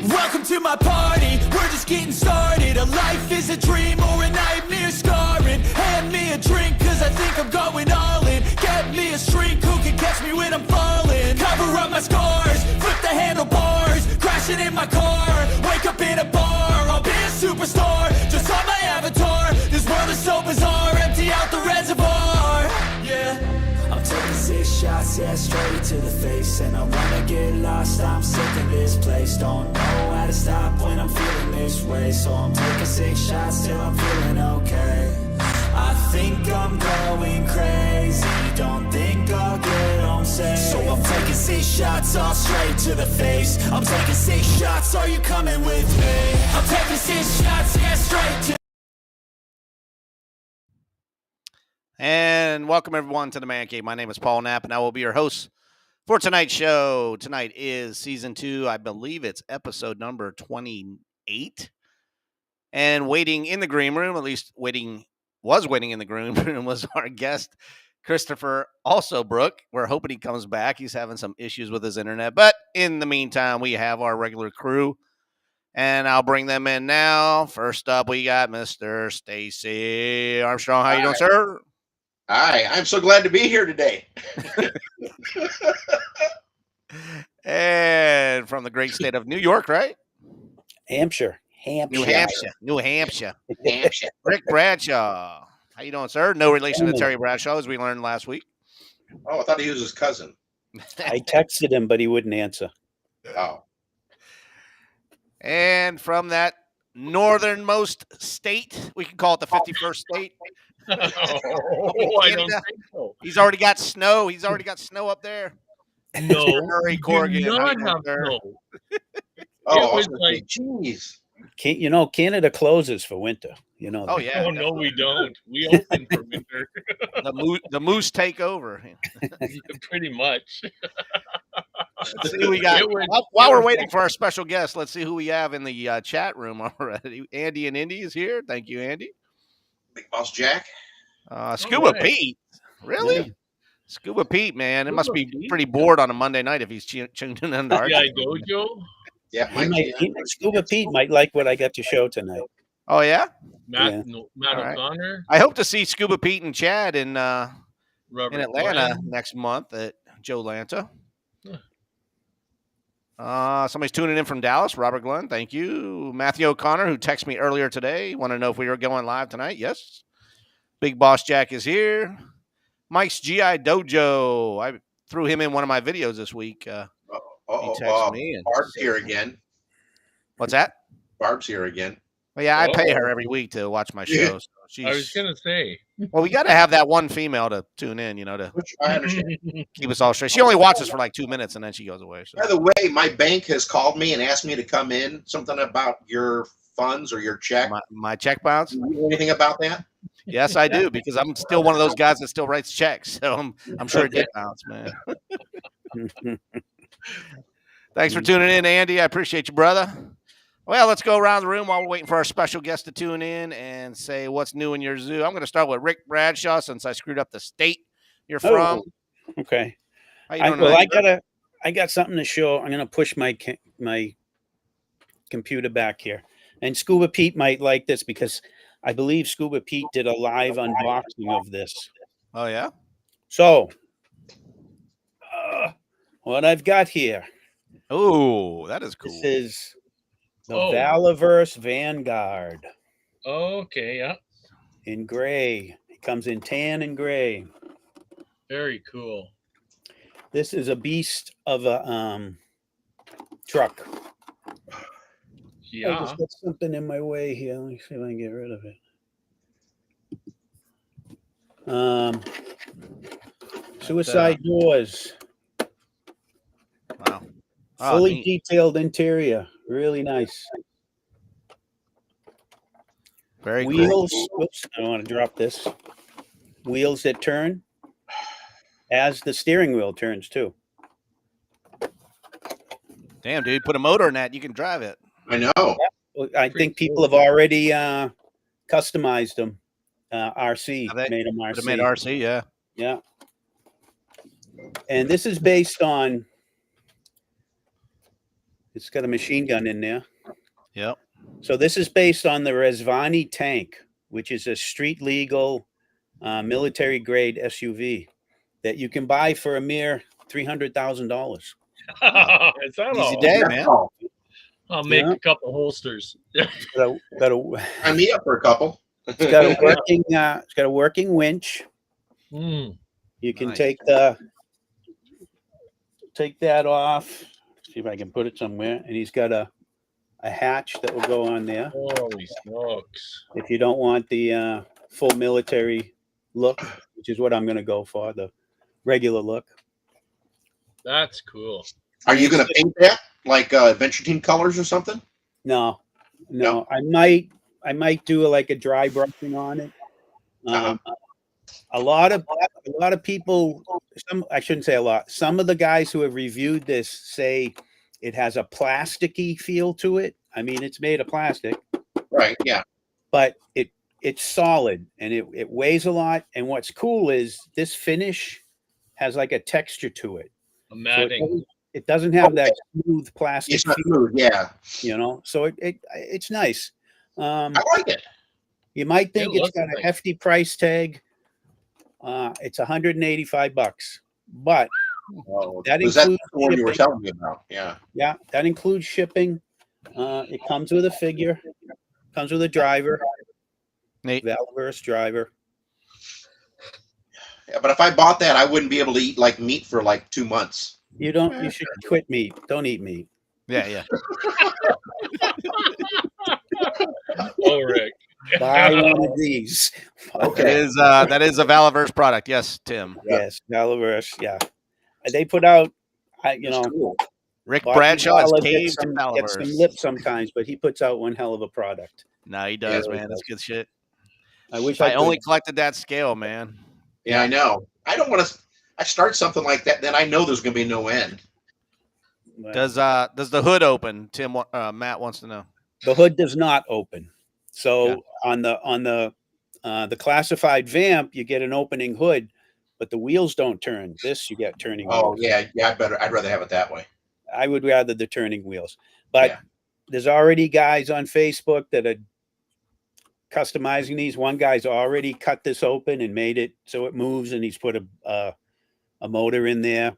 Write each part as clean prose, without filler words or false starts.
Welcome to my party, we're just getting started. A life is a dream or a nightmare scarring. Hand me a drink cause I think I'm going all in. Get me a shrink who can catch me when I'm falling. Cover up my scars, flip the handlebars. Crashing in my car, wake up in a bar. I'll be a superstar, just on my avatar. This world is so bizarre, empty out the reservoir. Yeah, I'm taking 6 shots, yeah, straight to the face. And I wanna get lost, I'm sick of this place. Don't know how to stop when I'm feeling this way. So I'm taking 6 shots till I'm feeling okay. I think I'm going crazy, don't think I'll get home safe. So I'm taking 6 shots all straight to the face. I'm taking 6 shots, are you coming with me? I'm taking 6 shots, yeah, straight to. And welcome everyone to the Man Cave. My name is Paul Knapp, and I will be your host for tonight's show. Tonight is season 2. I believe it's episode number 28. And waiting in the green room, at least waiting in the green room, was our guest, Christopher, also Brooke. We're hoping he comes back. He's having some issues with his internet. But in the meantime, we have our regular crew, and I'll bring them in now. First up, we got Mr. Stacy Armstrong. How you doing, sir? Hi, I'm so glad to be here today. And from the great state of New York, right? Hampshire. New Hampshire. Rick Bradshaw. How you doing, sir? No relation to Terry Bradshaw, as we learned last week. Oh, I thought he was his cousin. I texted him, but he wouldn't answer. Oh. And from that northernmost state, we can call it the 51st state. I don't think so. He's already got snow. He's already got snow up there. No, Murray Corrigan. do not have snow. Oh, It was like, jeez. Canada closes for winter. Oh yeah. oh no, we don't. We open for winter. The moose take over. Pretty much. Let's see who we got. While we're waiting for our special guest, let's see who we have in the chat room already. Andy and Indy is here. Thank you, Andy. Big Boss Jack. Scuba right. Pete. Really? Yeah. Scuba Pete, man. It must be Pete? pretty bored on a Monday night if he's tuned in on our. Yeah, Dojo. Yeah, Scuba Pete might like what I got to show tonight. Oh, yeah? Matt All right. O'Connor. I hope to see Scuba Pete and Chad in Robert Atlanta Glenn. next month at Joe Lanta. Huh. Somebody's tuning in from Dallas. Robert Glenn, thank you. Matthew O'Connor, who texted me earlier today, want to know if we were going live tonight. Yes. Big Boss Jack is here. Mike's GI Dojo. I threw him in one of my videos this week. He texted me. And Barb's here again. What's that? Barb's here again. Well, yeah, I pay her every week to watch my shows. So I was gonna say. well, we got to have that one female to tune in, to Which I understand. keep us all straight. She only watches for like 2 minutes and then she goes away. So. By the way, my bank has called me and asked me to come in. Something about your funds or your check. My check bounce? Do you know anything about that? Yes, I do, because I'm still one of those guys that still writes checks. So I'm sure it did bounce, man. Thanks for tuning in, Andy. I appreciate you, brother. Well, let's go around the room while we're waiting for our special guest to tune in and say what's new in your zoo. I'm going to start with Rick Bradshaw since I screwed up the state you're from. Okay. How you doing I got something to show. I'm going to push my computer back here. And Scuba Pete might like this because I believe Scuba Pete did a live unboxing of this. Oh, yeah? So, what I've got here. Oh, that is cool. This is the Valaverse Vanguard Okay, yeah. in gray. It comes in tan and gray. Very cool. This is a beast of a truck. I Yeah. just got something in my way here. Let me see if I can get rid of it. Suicide doors. Wow. Oh, Fully neat. detailed interior. Really nice. Very cool. Wheels. Whoops, I don't want to drop this. Wheels that turn as the steering wheel turns too. Damn, dude, put a motor in that. You can drive it. I know. Well, I think people have already customized them. RC made them RC. Made RC, yeah. Yeah. And this is based on It's got a machine gun in there. Yep. So this is based on the Rezvani tank, which is a street legal military grade SUV that you can buy for a mere $300,000. Is that Easy all? day, That's man. all. I'll make Yeah. a couple holsters. Sign me up for a couple. It's got a working winch. Mm. You can Nice. take that off. See if I can put it somewhere. And he's got a hatch that will go on there. Holy smokes. If you don't want the full military look, which is what I'm going to go for, the regular look. That's cool. Are you going to paint that like Adventure Team colors or something? No. No. I might do like a dry brushing on it. A lot of people, I shouldn't say a lot. Some of the guys who have reviewed this say it has a plasticky feel to it. I mean, it's made of plastic, Right. Yeah. but it's solid and it weighs a lot. And what's cool is this finish has like a texture to it. A So matting. it doesn't have that smooth plastic It's not feel, smooth. Yeah. So it's nice. I like it. You might think It it's looks got a nice. hefty price tag. It's $185, but Oh, that was that includes the one you were shipping. telling me about? Yeah. Yeah, that includes shipping. It comes with a figure, comes with a driver, Nate. Valverse driver. Yeah, but if I bought that, I wouldn't be able to eat like meat for like 2 months. You should quit meat. Don't eat meat. Yeah. Oh, Rick. Buy one of these. That is a Valaverse product. Yes, Tim. Yes, Valverse. Yeah, they put out. That's cool. Rick Bobby Bradshaw is Lawler caved to gets some Valaverse. lip sometimes, but he puts out one hell of a product. No, he does, Yeah, man. That's good shit. I wish I I only could. collected that scale, man. Yeah, I know. I don't want to. I start something like that, then I know there's going to be no end. Well, Does the hood open? Matt wants to know. the hood does not open. So Yeah. on the classified vamp, you get an opening hood, but the wheels don't turn. This you get turning Oh wheels. yeah. I'd rather have it that way. I would rather the turning wheels. But Yeah. there's already guys on Facebook that are customizing these. One guy's already cut this open and made it so it moves, and he's put a motor in there.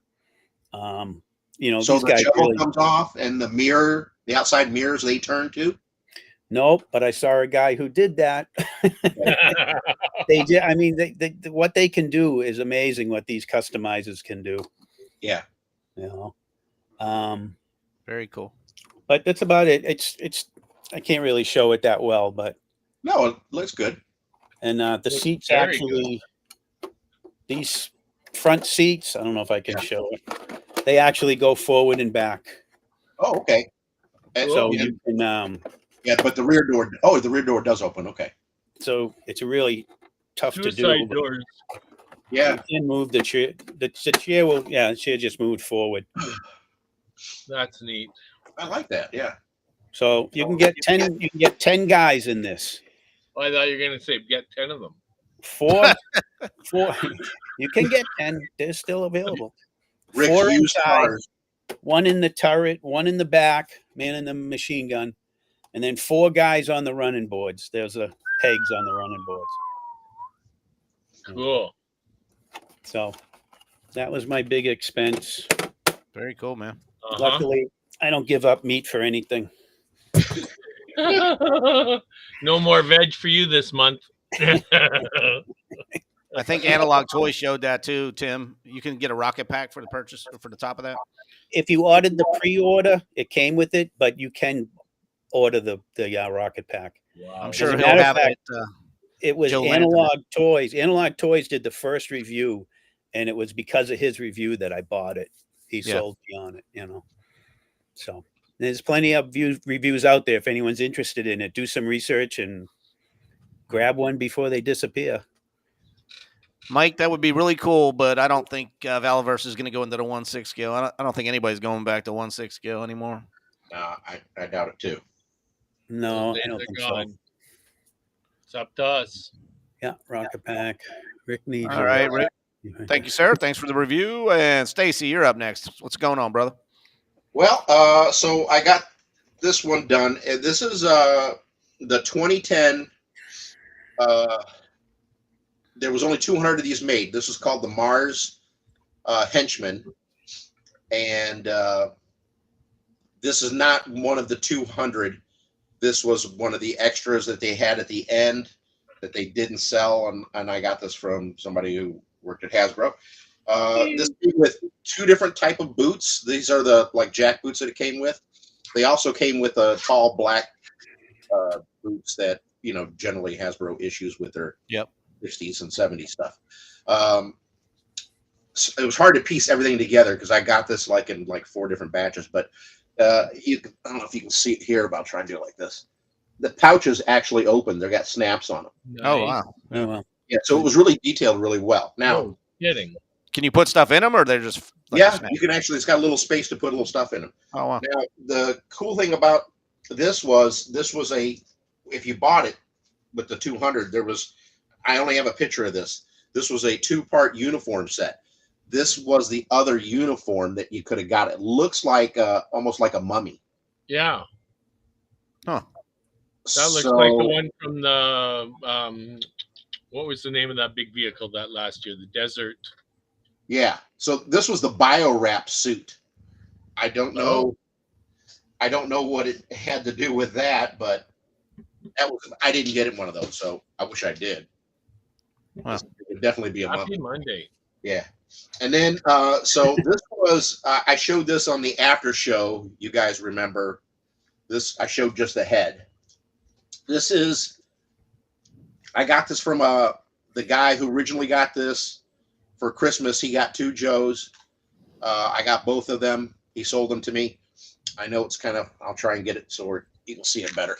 So these the guys shovel really comes off, and the outside mirrors, they turn too. nope. But I saw a guy who did that. They did. I mean, they what they can do is amazing. What these customizers can do. Yeah. Very cool. But that's about it. It's I can't really show it that well, but No, it looks good. and the Looks seats very actually these front seats. I don't know if I can show it. They actually go forward and back, Oh, okay. And so yeah, you can. yeah, but the rear door. Oh, the rear door does open. Okay. So it's really tough to do. Suicide but doors. Yeah. You can move the chair. The chair will. Yeah, the chair just moved forward. That's neat. I like that. Yeah. So you can get 10. You can get 10 guys in this. Oh, I thought you were going to say get 10 of them. Four. You can get 10. They're still available. Rick's Four used inside, cars. one in the turret, one in the back, man in the machine gun, and then 4 guys on the running boards. There's pegs on the running boards. Cool. So that was my big expense. Very cool, man. Uh-huh. Luckily, I don't give up meat for anything. No more veg for you this month. I think Analog Toys showed that too, Tim. You can get a rocket pack for the purchase for the top of that. If you ordered the pre-order, it came with it, but you can order the rocket pack. Wow. I'm sure As a he'll matter of have fact, it. It was Joe Lantern. Analog Toys. Analog Toys did the first review, and it was because of his review that I bought it. He Yeah. sold me on it, So there's plenty of reviews out there. If anyone's interested in it, do some research and grab one before they disappear. Mike, that would be really cool, but I don't think Valaverse is going to go into the 1/6 scale. I don't think anybody's going back to 1/6 scale anymore. I doubt it too. No, Those I don't days think are so. gone. It's up to us. Yeah, rocket pack. Rick needs. All right, Rick. Thank you, sir. Thanks for the review. And Stacy, you're up next. What's going on, brother? Well, so I got this one done. This is the 2010. There was only 200 of these made. This was called the Mars Henchman, and this is not one of the 200. This was one of the extras that they had at the end that they didn't sell, and I got this from somebody who worked at Hasbro. This came with two different type of boots. These are the like jack boots that it came with. They also came with a tall black boots that generally Hasbro issues with their Yep. 60s and 70s stuff. So it was hard to piece everything together because I got this like in like 4 different batches. But I don't know if you can see it here. About trying to do it like this. The pouches actually open. They got snaps on them. Oh, Nice. wow. Oh, well. Yeah, so it was really detailed really well. Now, No kidding. Can you put stuff in them, or they're just like a yeah, snack? you can actually. It's got a little space to put a little stuff in them. Oh, wow. Now, the cool thing about this was a, if you bought it with the 200, I only have a picture of this. This was a 2-part uniform set. This was the other uniform that you could have got. It looks like almost like a mummy. Yeah, Huh. that looks like the one from the what was the name of that big vehicle that last year? The Desert. Yeah. So this was the bio-wrap suit. I don't know. I don't know what it had to do with that, but I didn't get it one of those, so I wish I did. Wow. It would definitely be a mummy. Happy Monday. Yeah. And then, so this was, I showed this on the after show. You guys remember this? I showed just the head. This is, I got this from the guy who originally got this for Christmas. He got 2 Joes. I got both of them. He sold them to me. I know it's kind of, I'll try and get it so you can see it better.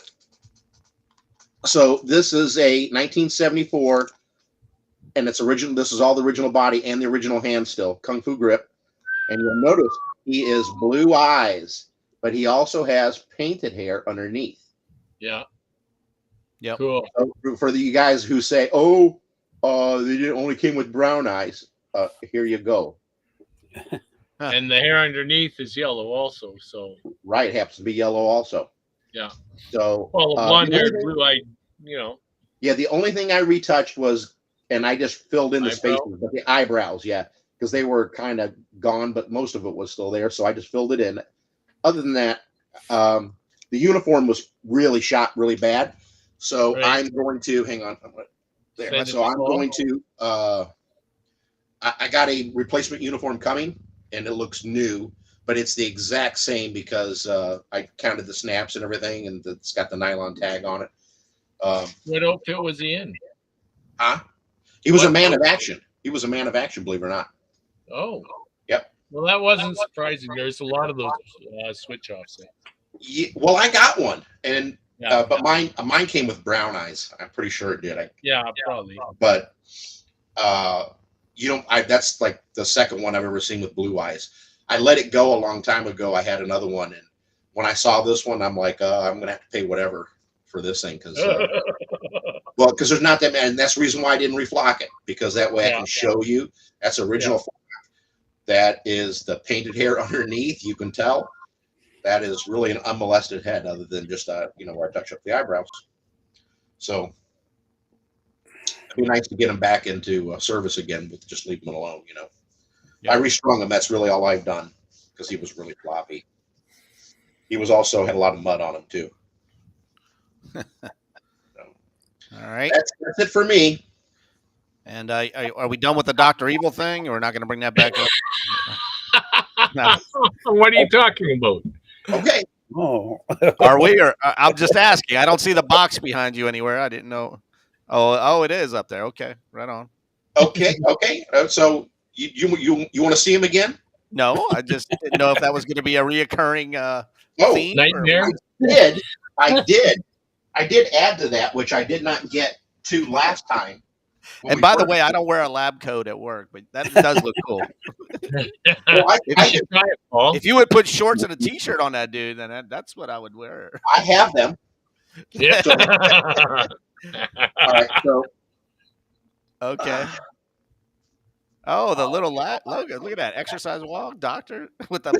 So this is a 1974. And it's original. This is all the original body and the original hand still, Kung Fu grip. And you'll notice he is blue eyes, but he also has painted hair underneath. Yeah. Yep. Cool. So for you guys who say, "Oh, they only came with brown eyes," here you go. And the hair underneath is yellow also. So Right, happens to be yellow also. yeah. So Well, the blonde only haired, thing- blue eyed, Yeah, the only thing I retouched was, and I just filled in the Eyebrow? spaces, but the eyebrows, yeah, because they were kind of gone, but most of it was still there, so I just filled it in. Other than that, the uniform was really shot really bad, so Right. I'm going to hang on. There, Send it so to I'm Paul. going to. I got a replacement uniform coming, and it looks new, but it's the exact same because I counted the snaps and everything, and it's got the nylon tag on it. what outfit was he in? He was a What? man of action. He was a man of action, believe it or not. Oh. Yep. Well, that wasn't surprising. There's a lot of those switch offs there. Yeah, well, I got one, and Yeah. but mine came with brown eyes. I'm pretty sure it did. Yeah, probably. But that's like the second one I've ever seen with blue eyes. I let it go a long time ago. I had another one, and when I saw this one, I'm like, I'm gonna have to pay whatever for this thing because there's not that many, and that's the reason why I didn't reflock it, because that way I can show you that's original. That is the painted hair underneath. You can tell that is really an unmolested head, other than just where I touch up the eyebrows. So it'd be nice to get him back into service again, but just leave him alone. Yeah. I restrung him. That's really all I've done because he was really floppy. He was also had a lot of mud on him too. All right. That's it for me. And are we done with the Dr. Evil thing, or we're not going to bring that back up? No. What are you talking about? Okay. Oh, Are we? Or I'm just asking. I don't see the box behind you anywhere. I didn't know. Oh, it is up there. Okay, right on. Okay. So you want to see him again? No, I just didn't know if that was going to be a reoccurring theme. Nightmare? I did add to that, which I did not get to last time. And by the way, I don't wear a lab coat at work, but that does look cool. Well, You should try it, Paul. If you would put shorts and a t-shirt on that dude, then that's what I would wear. I have them. Yeah. All right. So Okay. Oh, the little logo. Look at that. Exercise walk, doctor with the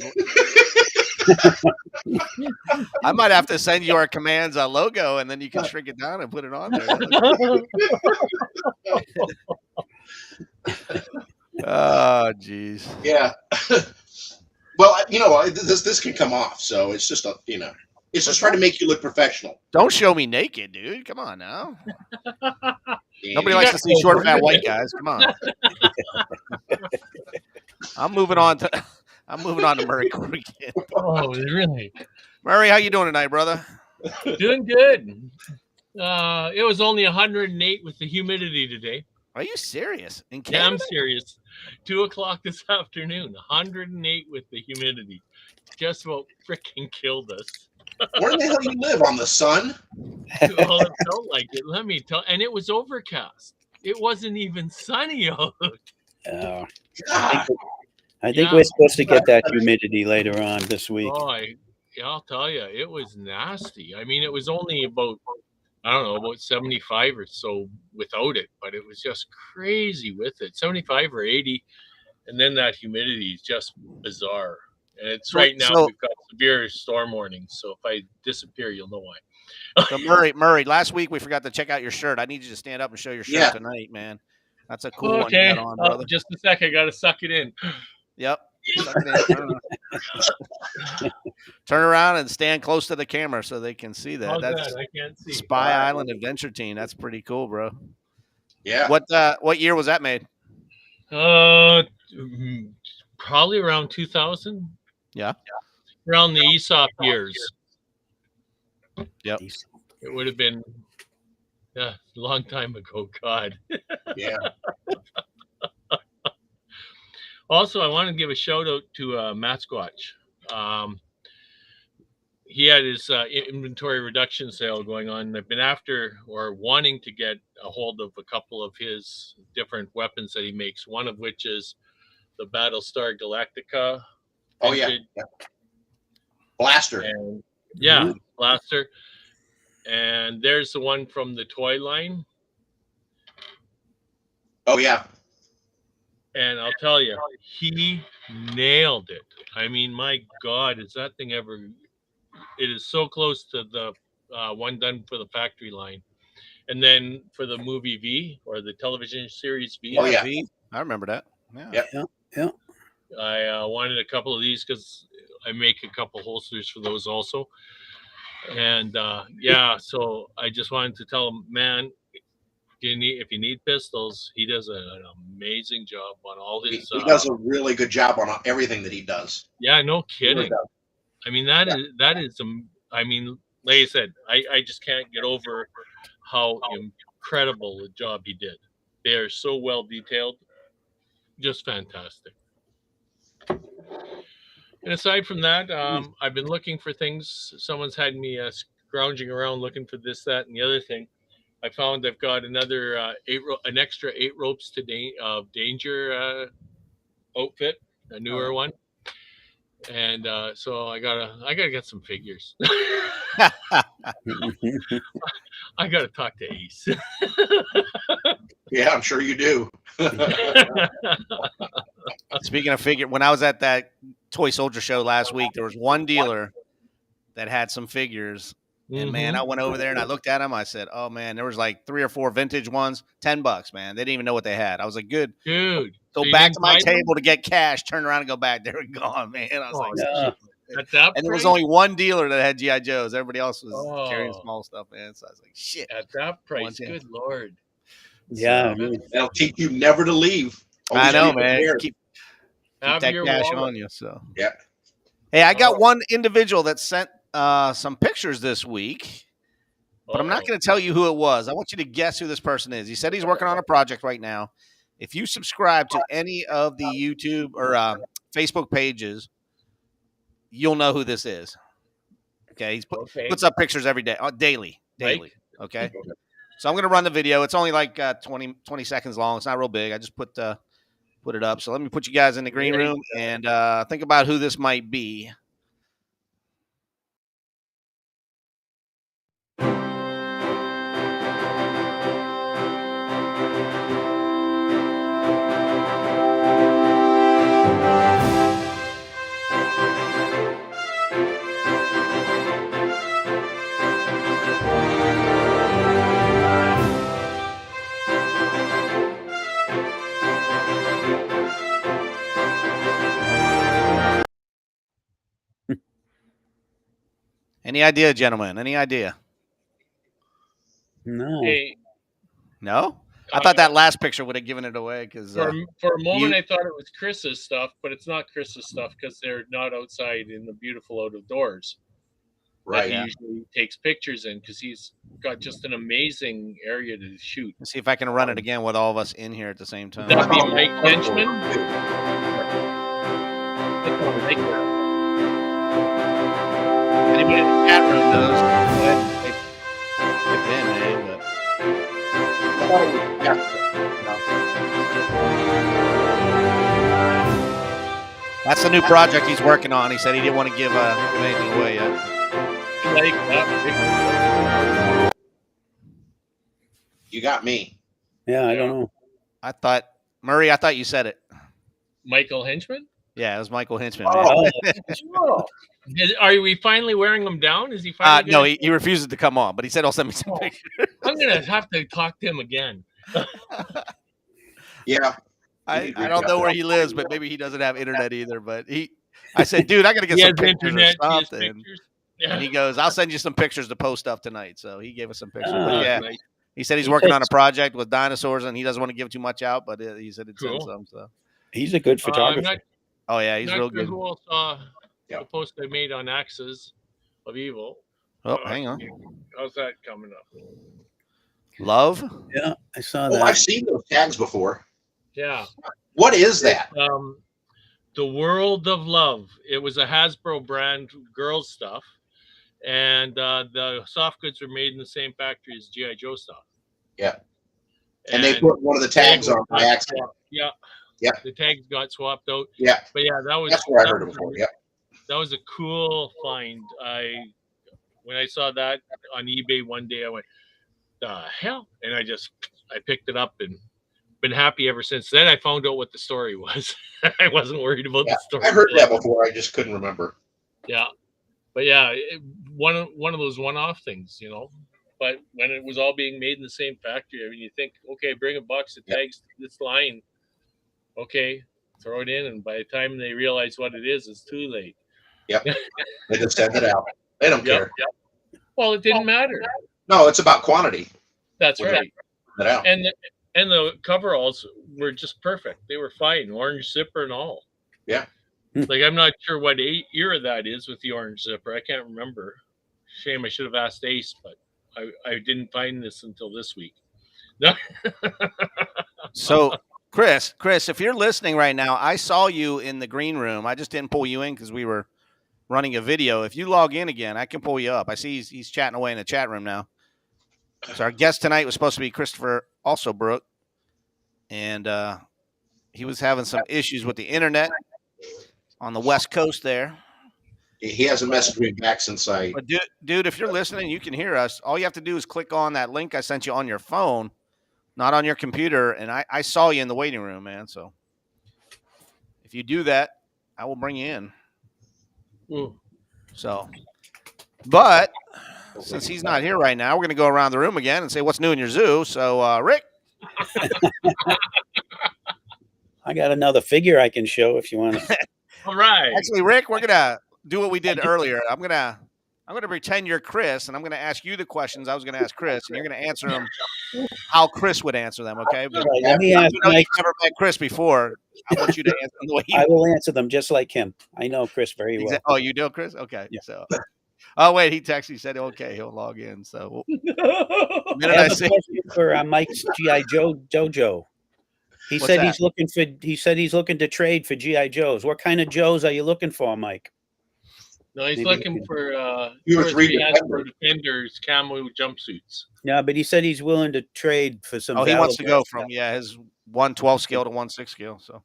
I might have to send you our commands logo, and then you can shrink it down and put it on there. Oh, jeez. Yeah. Well, this can come off, so it's just it's just trying to make you look professional. Don't show me naked, dude. Come on now. Yeah. Nobody likes to see short, fat white guys. Come on. I'm moving on to Murray Corrigan. Oh, really? Murray, how you doing tonight, brother? Doing good. It was only 108 with the humidity today. Are you serious? In Yeah, I'm Canada? serious. 2:00 this afternoon, 108 with the humidity. Just about freaking killed us. Where the hell you live? On the sun? Well, it felt like it. Let me tell. And it was overcast. It wasn't even sunny out. Oh, God. I think Yeah. we're supposed to get that humidity later on this week. Oh, I'll tell you, it was nasty. I mean, it was only about, I don't know, about 75 or so without it, but it was just crazy with it. 75 or 80, and then that humidity is just bizarre. And it's right now So- we've got severe storm warnings. So if I disappear, you'll know why. So Murray, last week we forgot to check out your shirt. I need you to stand up and show your shirt Yeah. tonight, man. That's a cool one you Okay, got on, brother. just a sec. I gotta suck it in. Yep. Suck it in. Turn around and stand close to the camera so they can see that. How's That's that? I can't see. Spy Island Adventure Team. That's pretty cool, bro. Yeah. What year was that made? Probably around 2000. Yeah. Around the ESOP years. Yep. It would have been a long time ago. God. Yeah. Also, I want to give a shout out to Matt Squatch. He had his inventory reduction sale going on. I've been after or wanting to get a hold of a couple of his different weapons that he makes, one of which is the Battlestar Galactica. Oh, yeah. vintage, Blaster. And, yeah, blaster. And there's the one from the toy line. Oh, yeah. And I'll tell you, he nailed it. I mean, my God, is that thing ever? It is so close to the one done for the factory line. And then for the movie V or the television series V, Oh, yeah. V. I remember that. Yeah. Yep. Yeah. I wanted a couple of these because I make a couple holsters for those also. And yeah, so I just wanted to tell him, man, if you need pistols, he does an amazing job on all He his. does a really good job on everything that he does. Yeah, no He really kidding. does. I mean, that is. I mean, like I said, I just can't get over how incredible a job he did. They are so well detailed, just fantastic. And aside from that, I've been looking for things. Someone's had me scrounging around looking for this, that, and the other thing. I found I've got another an extra 8 ropes to danger outfit, a newer one. And so I gotta get some figures. I gotta talk to Ace. Yeah, I'm sure you do. Speaking of figure, when I was at that Toy Soldier show last week, there was one dealer that had some figures. And man, I went over there and I looked at them. I said, "Oh man, there was like 3 or 4 vintage ones, $10, man. They didn't even know what they had." I was like, "Good, dude, go so back to my buy them? table to get cash. Turn around and go back. They were gone, man." I was like, yeah. At that and there was price? only one dealer that had GI Joes. Everybody else was carrying Oh. small stuff, man. So I was like, "Shit." At that price, 110. good lord. Yeah. That'll teach you never to leave. I Always know, be man. prepared. Keep Have that your cash wallet. on you. So Yeah. hey, I got one individual that sent some pictures this week. But I'm not going to tell you who it was. I want you to guess who this person is. He said he's working on a project right now. If you subscribe to any of the YouTube or Facebook pages, you'll know who this is. Okay, he puts up pictures every day, daily. Okay, so I'm going to run the video. It's only like 20 seconds long. It's not real big. I just put it up. So let me put you guys in the green room and think about who this might be. Any idea, gentlemen? Any idea? No. Hey, No? I thought that last picture would have given it away because for a moment I thought it was Chris's stuff, but it's not Chris's stuff because they're not outside in the beautiful out of doors. Right. He usually takes pictures in because he's got just an amazing area to shoot. let's see if I can run it again with all of us in here at the same time. That'd be Mike Henchman. Anybody in the chat room knows? Go ahead and type in, but that's the new project he's working on. He said he didn't want to give anything away yet. Like that. You got me. Yeah, I don't know. I thought Murray. I thought you said it. Michael Henchman. Yeah, it was Michael Hinchman. Man. Oh, Are we finally wearing him down? Is he finally? No, he refuses to come on, but he said he'll send me some pictures. I'm gonna have to talk to him again. Yeah. I don't know where he lives, but maybe he doesn't have internet either. But I said, dude, I got to get some pictures or something. Yeah. And he goes, I'll send you some pictures to post up tonight. So he gave us some pictures. Oh, But yeah, nice. he said he's working on a project with dinosaurs, and he doesn't want to give too much out, but he said it's in Cool. some. So he's a good photographer. oh yeah, he's Not real sure good. who else saw Yeah. the post I made on Axes of Evil? Oh, hang on, How's that coming up? love. Yeah, I saw Oh, that. I've seen those tags before. Yeah. What is that? The World of Love. It was a Hasbro brand girls stuff, and the soft goods were made in the same factory as GI Joe stuff. Yeah. And they put one of the tags on by accident. Yeah. Yeah. The tags got swapped out. Yeah. But yeah, That's where I heard it before. Yeah. That was a cool find. When I saw that on eBay one day, I went, "The hell!" And I picked it up and been happy ever since. Then I found out what the story was. I wasn't worried about the story. I heard that before. I just couldn't remember. Yeah, but yeah, one of those one-off things, you know. But when it was all being made in the same factory, I mean, you think, okay, bring a box of tags to this line. Okay, throw it in, and by the time they realize what it is, it's too late. Yep. They just send it out. They don't care. Yep. Well, it didn't matter. No, it's about quantity. That's We're right. Send it out. And the coveralls were just perfect. They were fine, orange zipper and all. Yeah. Like, I'm not sure what era that is with the orange zipper. I can't remember. Shame, I should have asked Ace, but I didn't find this until this week. So Chris, if you're listening right now, I saw you in the green room. I just didn't pull you in because we were running a video. If you log in again, I can pull you up. I see he's chatting away in the chat room now. So our guest tonight was supposed to be Christopher also Brook, and he was having some issues with the internet on the West Coast there. He hasn't messaged me back since I. But dude, if you're listening, you can hear us. All you have to do is click on that link I sent you on your phone, not on your computer, and I saw you in the waiting room, man. So if you do that, I will bring you in. Ooh. So, but since he's not here right now, we're going to go around the room again and say, what's new in your zoo? So, Rick. I got another figure I can show if you want to. All right. Actually, Rick, we're going to do what we did earlier. I'm going to pretend you're Chris, and I'm going to ask you the questions I was going to ask Chris, and you're going to answer them how Chris would answer them, okay? Right, let me ask Mike. You've never met Chris before. I want you to answer them the way he I will answer them just like him. I know Chris very well. Oh, you do, Chris? Okay. Yeah. So, oh, wait, he texted, he said, okay, he'll log in. So, the minute I I have a say, question for Mike's GI Joe dojo. He What's said that? he's looking to trade for GI Joes. What kind of Joes are you looking for, Mike? No, he's Maybe looking you can- for 2 or 3 Hasbro Defenders camo jumpsuits. Yeah, but he said he's willing to trade for some. oh, he wants to go Valor from, stuff. his 112 scale to 16 scale. So,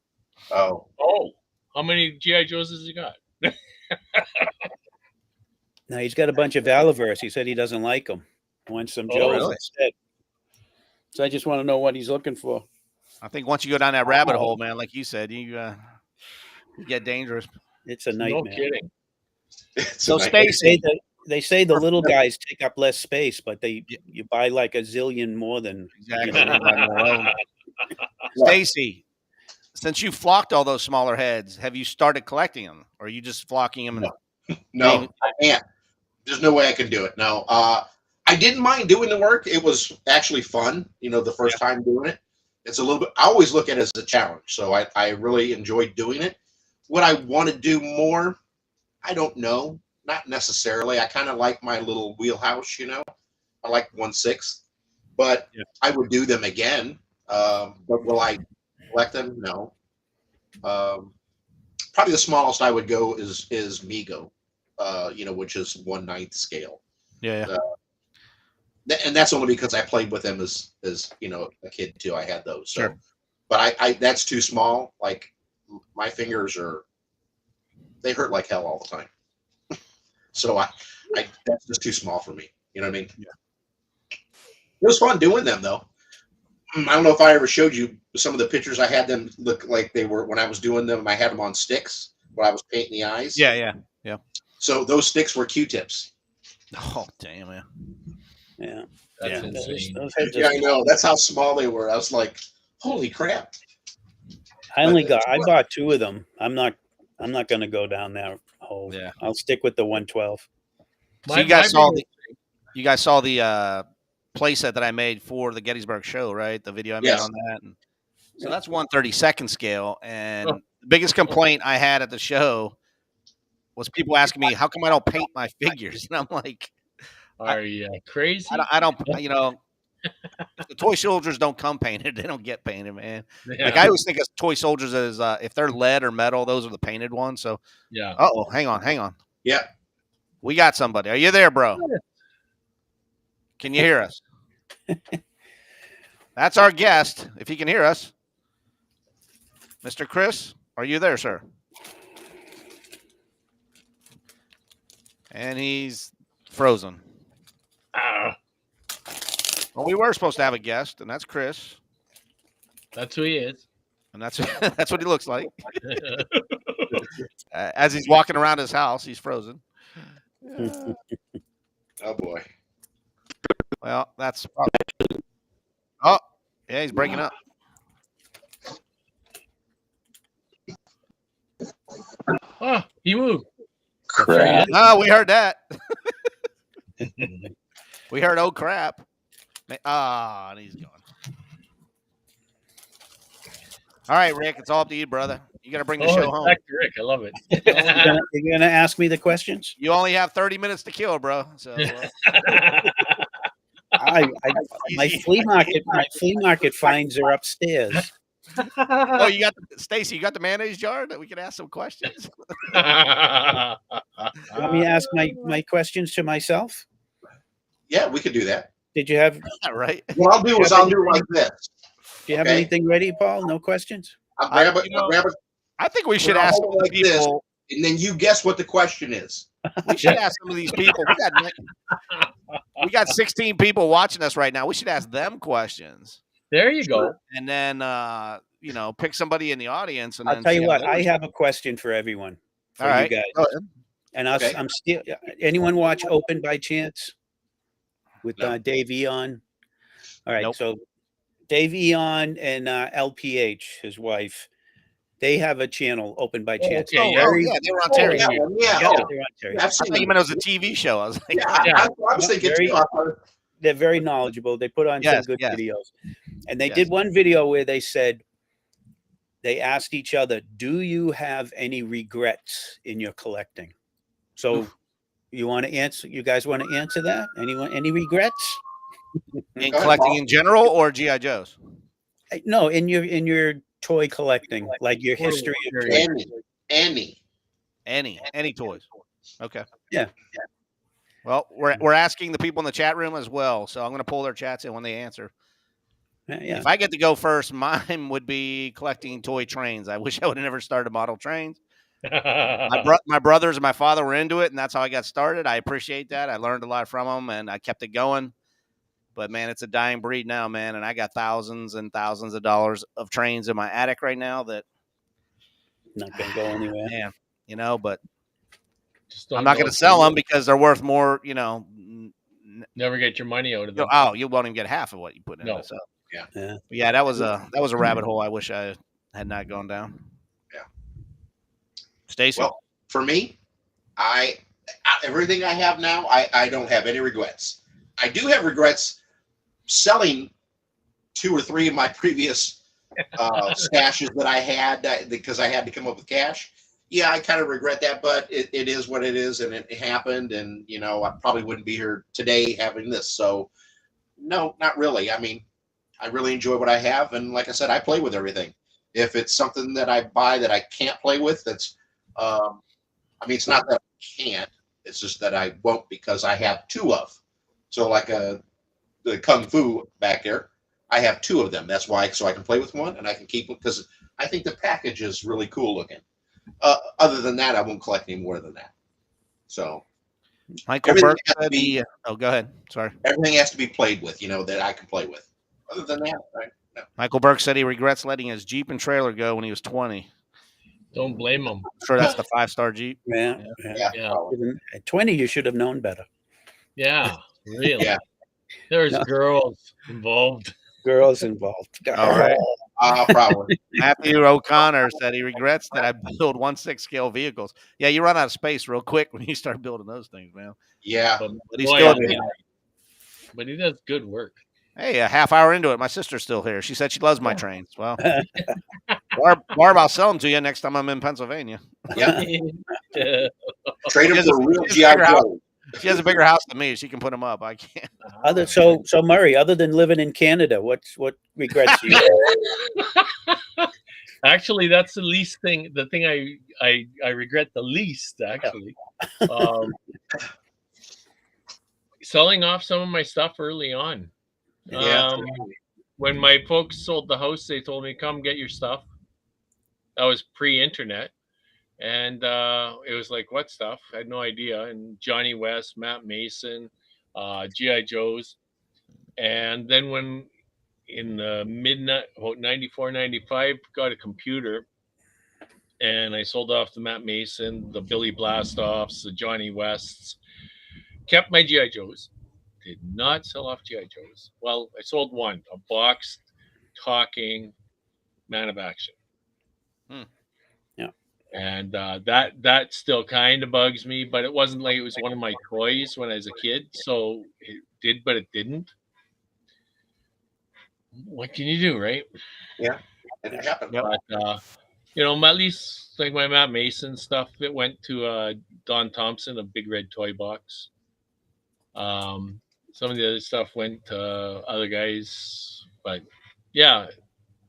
Oh, Oh, how many GI Joes has he got? No, he's got a bunch of Valaverse. He said he doesn't like them. Wants some Oh, Joes really? instead. So I just want to know what he's looking for. I think once you go down that rabbit hole, man, like you said, you get dangerous. It's a No nightmare. kidding. it's So, a nightmare. Stacy, They say the little guys take up less space, but you buy like a zillion more than. exactly. Stacy, since you flocked all those smaller heads, have you started collecting them, or are you just flocking them? No, I can't. There's no way I could do it. No. I didn't mind doing the work. It was actually fun. The first time doing it. It's a little bit. I always look at it as a challenge. So I really enjoyed doing it. Would I want to do more? I don't know. Not necessarily. I kind of like my little wheelhouse. I like 1/6, but I would do them again. But will I collect them? No. Probably the smallest I would go is Migo, which is 1/9 scale. Yeah. And that's only because I played with them as a kid too. I had those. So, Sure. But I that's too small. Like my fingers they hurt like hell all the time. So I that's just too small for me. You know what I mean? Yeah. It was fun doing them though. I don't know if I ever showed you some of the pictures. I had them look like they were when I was doing them. I had them on sticks when I was painting the eyes. Yeah. So those sticks were Q-tips. Oh, damn, man. Yeah. That's Yeah. insane. Those heads Yeah, are- I know. That's how small they were. I was like, holy crap. I bought 2 of them. I'm not going to go down that hole. Yeah. I'll stick with the 112. So you guys saw the playset that I made for the Gettysburg show, right? The video I made Yes. on that. And so that's 1/32 scale. And the biggest complaint I had at the show was people asking me, how come I don't paint my figures? And I'm like, Are you crazy? I don't if the toy soldiers don't come painted, they don't get painted, man. Yeah. Like I always think of toy soldiers as if they're lead or metal, those are the painted ones. So, Yeah. hang on. Yeah. We got somebody. Are you there, bro? Can you hear us? That's our guest. If he can hear us, Mr. Chris, are you there, sir? And he's frozen. Ah, Well, we were supposed to have a guest, and that's Chris, that's who he is. and that's that's what he looks like. As he's walking around his house, he's frozen. Oh boy. Well, that's. Oh, yeah, he's breaking up. Oh, he moved. Crap. Oh, we heard that. We heard, oh crap. And he's gone. All right, Rick, it's all up to you, brother. You got to bring the show home. Back to Rick. I love it. You're gonna ask me the questions? You only have 30 minutes to kill, bro. So My flea market finds are upstairs. oh, you got Stacy, you got the mayonnaise jar that we can ask some questions? Want me to ask my questions to myself? Yeah, we could do that. Did you have Right. What I'll do is I'll do it like this. Do you have Okay. anything ready, Paul? No questions? I'll grab it, I think we should Well, ask hold some it of the like this. people. and then you guess what the question is. We should ask some of these people. We got 16 people watching us right now. We should ask them questions. There you go. And then pick somebody in the audience. And I'll then tell see you how what, they I respond. have a question for everyone. For All right. you guys. Go ahead. And Okay. I'm still. Anyone watch Open by chance with No. Dave Eon? All right, Nope. so Dave Eon and LPH, his wife, they have a channel, Open by chance. okay, Oh, yeah, they were on Terry. yeah, Yeah, yeah. Yeah, Oh, they're on Terry. I've I seen thought you them. meant it was a TV show. I was like, Yeah, Yeah. I was thinking Very- too. I thought, They're very knowledgeable. They put on some Yes, good yes. videos. And they Yes. did one video where they said, they asked each other, do you have any regrets in your collecting? So you want to answer, you guys want to answer that? Anyone, any regrets? in Go ahead, collecting Paul. in general or GI Joes? No, in your toy collecting, like your history of toy. Annie. Any toys? Okay. Yeah. Well, we're asking the people in the chat room as well, so I'm going to pull their chats in when they answer. Yeah. If I get to go first, mine would be collecting toy trains. I wish I would have never started model trains. My brothers and my father were into it, and that's how I got started. I appreciate that. I learned a lot from them, and I kept it going. But, man, it's a dying breed now, man, and I got thousands and thousands of dollars of trains in my attic right now that, Not going to go anywhere. man, but Just don't I'm not go going to to sell the- them because they're worth more, Never get your money out of them. you won't even get half of what you put in No. it. So, Yeah. Yeah. But yeah, that was a rabbit hole I wish I had not gone down. Yeah. Stacy? Well, for me, I Everything I have now, I don't have any regrets. I do have regrets selling 2 or 3 of my previous stashes that I had because I had to come up with cash. Yeah, I kind of regret that, but it is what it is, and it happened. And I probably wouldn't be here today having this. So, no, not really. I mean, I really enjoy what I have, and like I said, I play with everything. If it's something that I buy that I can't play with, I mean, it's not that I can't. It's just that I won't because I have 2 of. So, like the Kung Fu back there, I have 2 of them. That's why, so I can play with one and I can keep it because I think the package is really cool looking. Other than that, I won't collect any more than that. So, Michael Burke said oh, go ahead. Sorry. Everything has to be played with, that I can play with. Other than that, right? No. Michael Burke said he regrets letting his Jeep and trailer go when he was 20. Don't blame him. I'm sure that's the 5-star Jeep. Yeah. At 20, you should have known better. Yeah, really. Yeah. There's girls involved. Girls involved. All right. Probably. Matthew O'Connor said he regrets that I build 1/6 scale vehicles. Yeah, you run out of space real quick when you start building those things, man. Yeah. But he's still but he does good work. Hey, a half hour into it, my sister's still here. She said she loves my trains. Well, Barb, I'll sell them to you next time I'm in Pennsylvania. Yeah. Trade them for real GI Joe. She has a bigger house than me. She can put them up. I can't. So Murray, other than living in Canada, what regrets do you have? Actually, that's the least thing. The thing I regret the least, actually. Selling off some of my stuff early on. Yeah. When my folks sold the house, they told me, come get your stuff. That was pre-internet. And it was like, what stuff? I had no idea. And Johnny West, Matt Mason, G.I. Joes. And then when in the midnight, about 94, 95, got a computer. And I sold off the Matt Mason, the Billy Blastoffs, the Johnny Wests. Kept my G.I. Joes. Did not sell off G.I. Joes. Well, I sold one, a boxed, talking Man of Action. Yeah. And that still kind of bugs me, but it wasn't like it was one of my toys when I was a kid. So it did, but it didn't. What can you do, right? Yeah, it happened. Yep. But, at least like my Matt Mason stuff, it went to Don Thompson, a Big Red Toy Box. Some of the other stuff went to other guys, but yeah,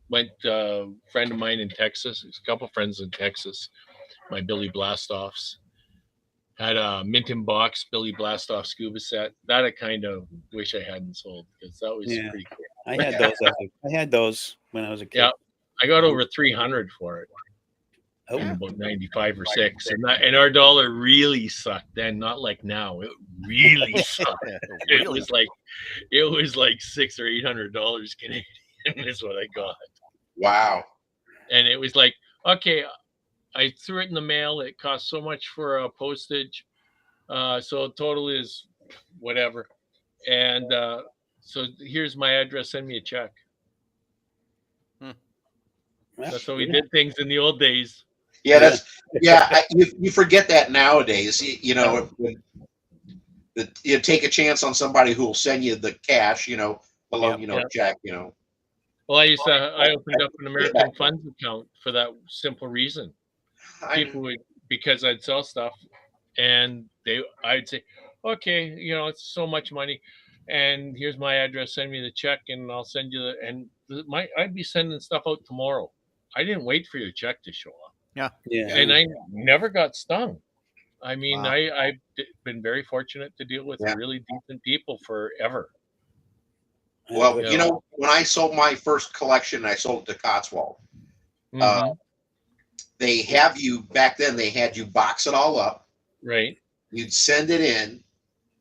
went a friend of mine in Texas. There's a couple friends in Texas. My Billy Blastoffs had a mint in box Billy Blastoff scuba set. That I kind of wish I hadn't sold because that was pretty cool. I had those. I had those when I was a kid. Yeah, I got over 300 for it. Oh. In about 95 or 6, and our dollar really sucked then, not like now. It really sucked. It was like $600 or $800 Canadian is what I got. Wow. And it was like, okay, I threw it in the mail. It cost so much for postage, so total is whatever. And so here's my address. Send me a check. That's how we did things in the old days. Yeah, you forget that nowadays. You take a chance on somebody who will send you the cash. Check. Well, I opened up an American Funds account for that simple reason. People would, because I'd sell stuff, and I'd say, okay, it's so much money, and here's my address. Send me the check, and I'll send you I'd be sending stuff out tomorrow. I didn't wait for your check to show up. Yeah. And I never got stung. I mean, Wow. I've been very fortunate to deal with really decent people forever. Well, when I sold my first collection, I sold it to Cotswold. Mm-hmm. They have you back then. They had you box it all up. Right. You'd send it in.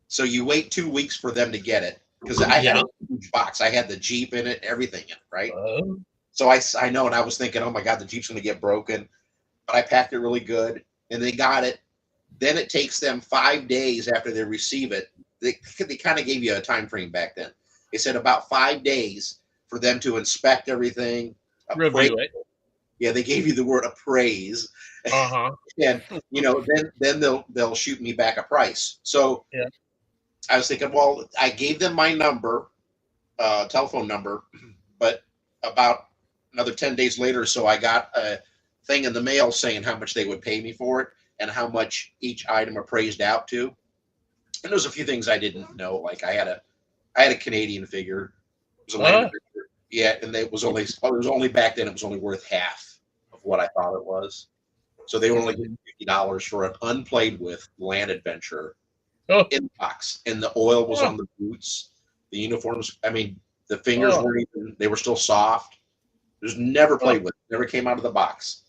So you wait 2 weeks for them to get it because I had a huge box. I had the Jeep in it, everything in it, right? So I know, and I was thinking, oh my God, the Jeep's going to get broken. But I packed it really good, and they got it. Then it takes them 5 days after they receive it. They kind of gave you a time frame back then. They said about 5 days for them to inspect everything, review it. Yeah, they gave you the word appraise, and then they'll shoot me back a price. So Yeah. I was thinking, well, I gave them my number, telephone number, but about another 10 days later, so I got a thing in the mail saying how much they would pay me for it and how much each item appraised out to. And there's a few things I didn't know. Like I had a Canadian figure. It was a Land figure. Yeah, and it was only back then. It was only worth half of what I thought it was. So they were only getting $50 for an unplayed with Land Adventure in the box, and the oil was on the boots, the uniforms. I mean, the fingers weren't even. They were still soft. It was never played with. Never came out of the box.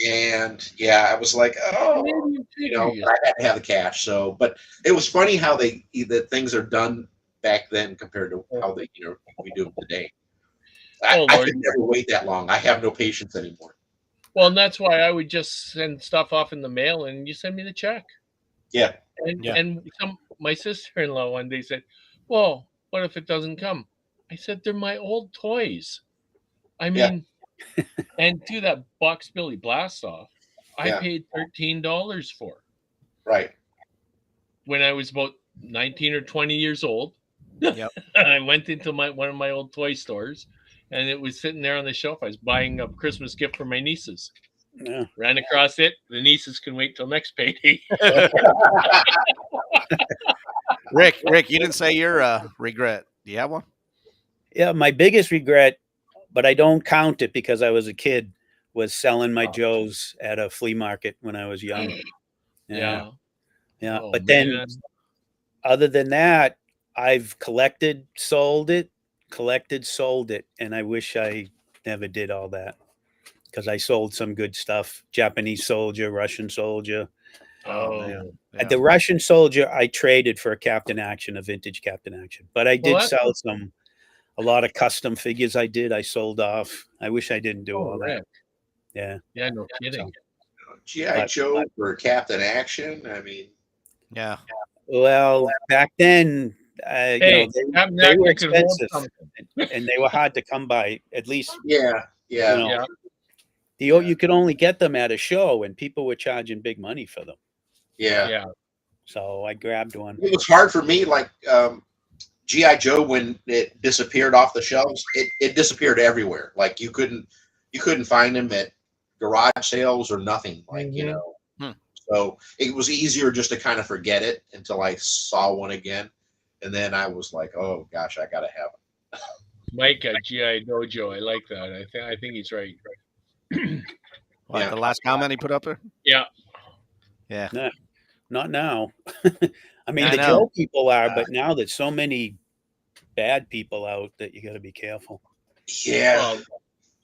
And yeah, I was like, I had to have the cash. So, but it was funny how the things are done back then compared to how we do them today. I could never wait that long. I have no patience anymore. Well, and that's why I would just send stuff off in the mail, and you send me the check. Yeah. And my sister-in-law one day said, "Well, what if it doesn't come?" I said, "They're my old toys." I mean, and to that Box Billy Blast Off, I paid $13 for. Right. When I was about 19 or 20 years old. Yep. I went into one of my old toy stores, and it was sitting there on the shelf. I was buying a Christmas gift for my nieces. Yeah. Ran across it. The nieces can wait till next payday. Rick, you didn't say your regret. Do you have one? Yeah, my biggest regret, but I don't count it because I was a kid, was selling my Joes at a flea market when I was young. Yeah. Oh, but man. then other than that, I've collected, sold it, and I wish I never did all that because I sold some good stuff. Japanese soldier, Russian soldier. Oh, yeah. The Russian soldier I traded for a Captain Action, a vintage Captain Action. But I did sell a lot of custom figures I sold off. I wish I didn't do all that. Yeah. Yeah, no kidding. G.I. Joe for Captain Action. I mean, yeah. Well, back then, they were expensive and they were hard to come by. At least, you could only get them at a show, and people were charging big money for them. Yeah. So I grabbed one. It was hard for me, like G.I. Joe, when it disappeared off the shelves. It disappeared everywhere. Like you couldn't find them at garage sales or nothing. Like So it was easier just to kind of forget it until I saw one again, and then I was like, "Oh gosh, I gotta have it." Mike at GI Dojo, I like that. I think he's right. What, the last comment he put up there? Yeah. No, not now. I mean, the Joe people are, but now there's so many bad people out that you got to be careful. Yeah.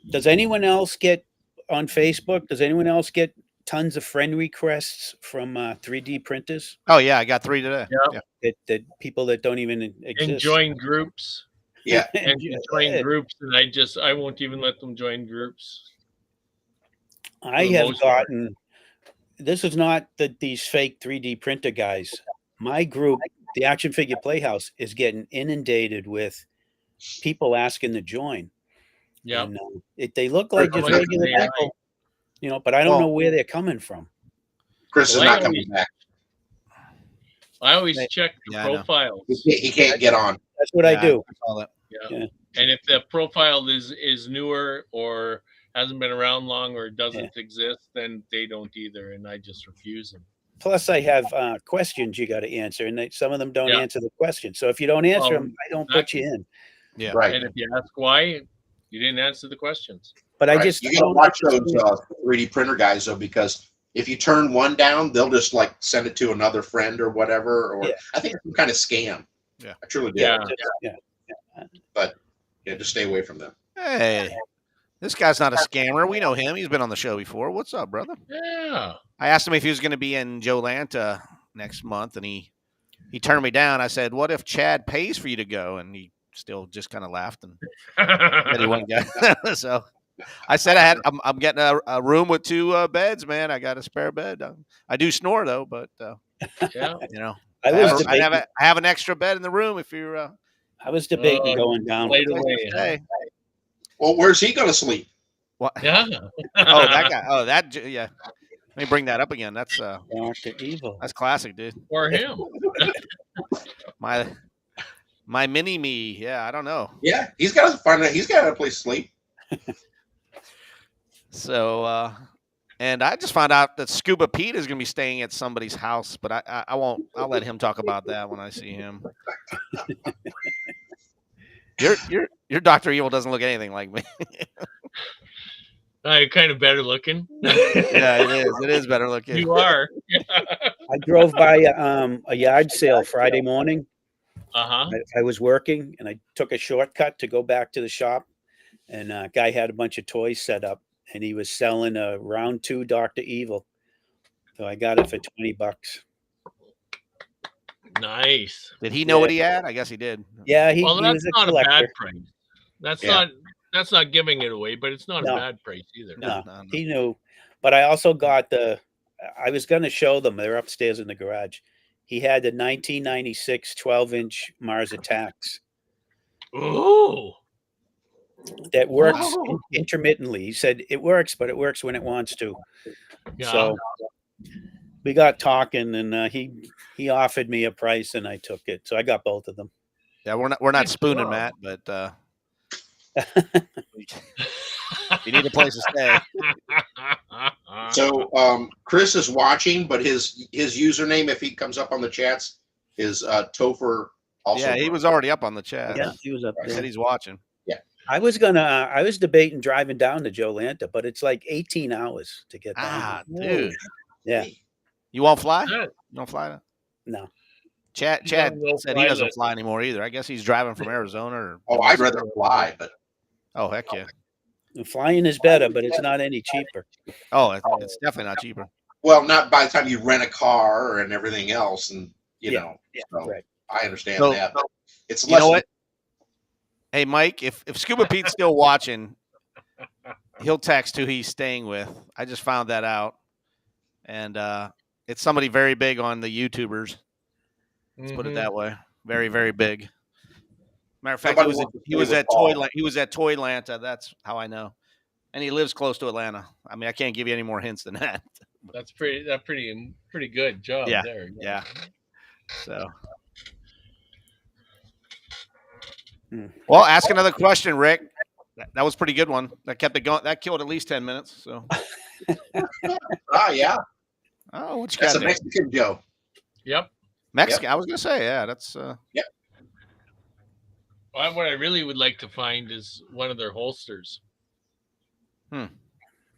Does anyone else get on Facebook? Does anyone else get tons of friend requests from 3D printers? Oh yeah, I got 3 today. Yeah. That people that don't even exist. And join groups. Yeah. And join groups, and I won't even let them join groups. I have gotten. This is not these fake 3D printer guys. My group, the Action Figure Playhouse, is getting inundated with people asking to join. Yeah. They look like just regular people, but I don't know where they're coming from. Chris is not coming back. I always check the profiles. He can't get on. That's what I do. Yeah. And if the profile is newer or hasn't been around long or doesn't exist, then they don't either, and I just refuse them. Plus, I have questions you got to answer, and some of them don't answer the question. So if you don't answer them, I don't put you in. Yeah, right. And if you ask why, you didn't answer the questions. But I just you got to watch those 3D printer guys though, because if you turn one down, they'll just like send it to another friend or whatever. Or I think it's some kind of scam. Yeah, I truly do. Yeah. But just stay away from them. Hey. This guy's not a scammer. We know him. He's been on the show before. What's up, brother? Yeah. I asked him if he was going to be in Joe Lanta next month, and he turned me down. I said, "What if Chad pays for you to go?" And he still just kind of laughed and said he wouldn't go. So I said, I'm getting a room with 2 beds, man. I got a spare bed. I do snore though, but I have an extra bed in the room if you're. I was debating going down. Well, where's he going to sleep? What? Yeah. Oh, that guy. Oh, yeah. Let me bring that up again. That's Dr. Evil. that's classic, dude. Or him. My mini me. Yeah, I don't know. Yeah, he's got to find out. He's got a place to sleep. So, and I just found out that Scuba Pete is going to be staying at somebody's house, but I won't. I'll let him talk about that when I see him. Your Dr. Evil doesn't look anything like me. You're kind of better looking. Yeah, it is. It is better looking. You are. I drove by a yard sale Friday morning. Uh-huh. I was working and I took a shortcut to go back to the shop, and a guy had a bunch of toys set up, and he was selling a round 2 Dr. Evil. So I got it for $20. Nice. Did he know what he had? I guess he did. Yeah, he Well, that's was a not collector. a bad price. That's not giving it away, but it's not No. a bad price either. No, No. he knew. But I also got I was going to show them. They're upstairs in the garage. He had the 1996 12-inch Mars Attacks Oh. that works Wow. intermittently. He said it works, but it works when it wants to. Yeah. So we got talking, and he offered me a price, and I took it. So I got both of them. Yeah, we're not Good spooning, job. Matt, but you need a place to stay. So Chris is watching, but his username, if he comes up on the chats, is Topher. Also, Yeah, he was already up on the chat. Yeah, he was up He said there. he's watching. I was debating driving down to Jolanta, but it's like 18 hours to get down. Dude. Yeah. You won't fly? Yeah. You don't fly? No. Chad He's on no said he fly doesn't list. fly anymore either. I guess he's driving from Arizona or Oh, I'd rather fly, but oh heck yeah. Flying is better, but it's not any cheaper. Oh, it's definitely not cheaper. well, not by the time you rent a car and everything else, and you Yeah, know. yeah, So right. I understand So, that, but it's You less. know what? Hey Mike, if Scuba Pete's still watching, he'll text who he's staying with. I just found that out. And it's somebody very big on the YouTubers. Let's put it that way. Very, very big. Matter of fact, he was at Toylanta. That's how I know. And he lives close to Atlanta. I mean, I can't give you any more hints than that. That's pretty good job Yeah, there. Yeah. So well, ask another question, Rick. That was a pretty good one. That kept it going. That killed at least 10 minutes. So Yeah, oh, what you that's got a there? Mexican Joe. Yep. Mexican. I was gonna say, yeah, that's What I really would like to find is one of their holsters.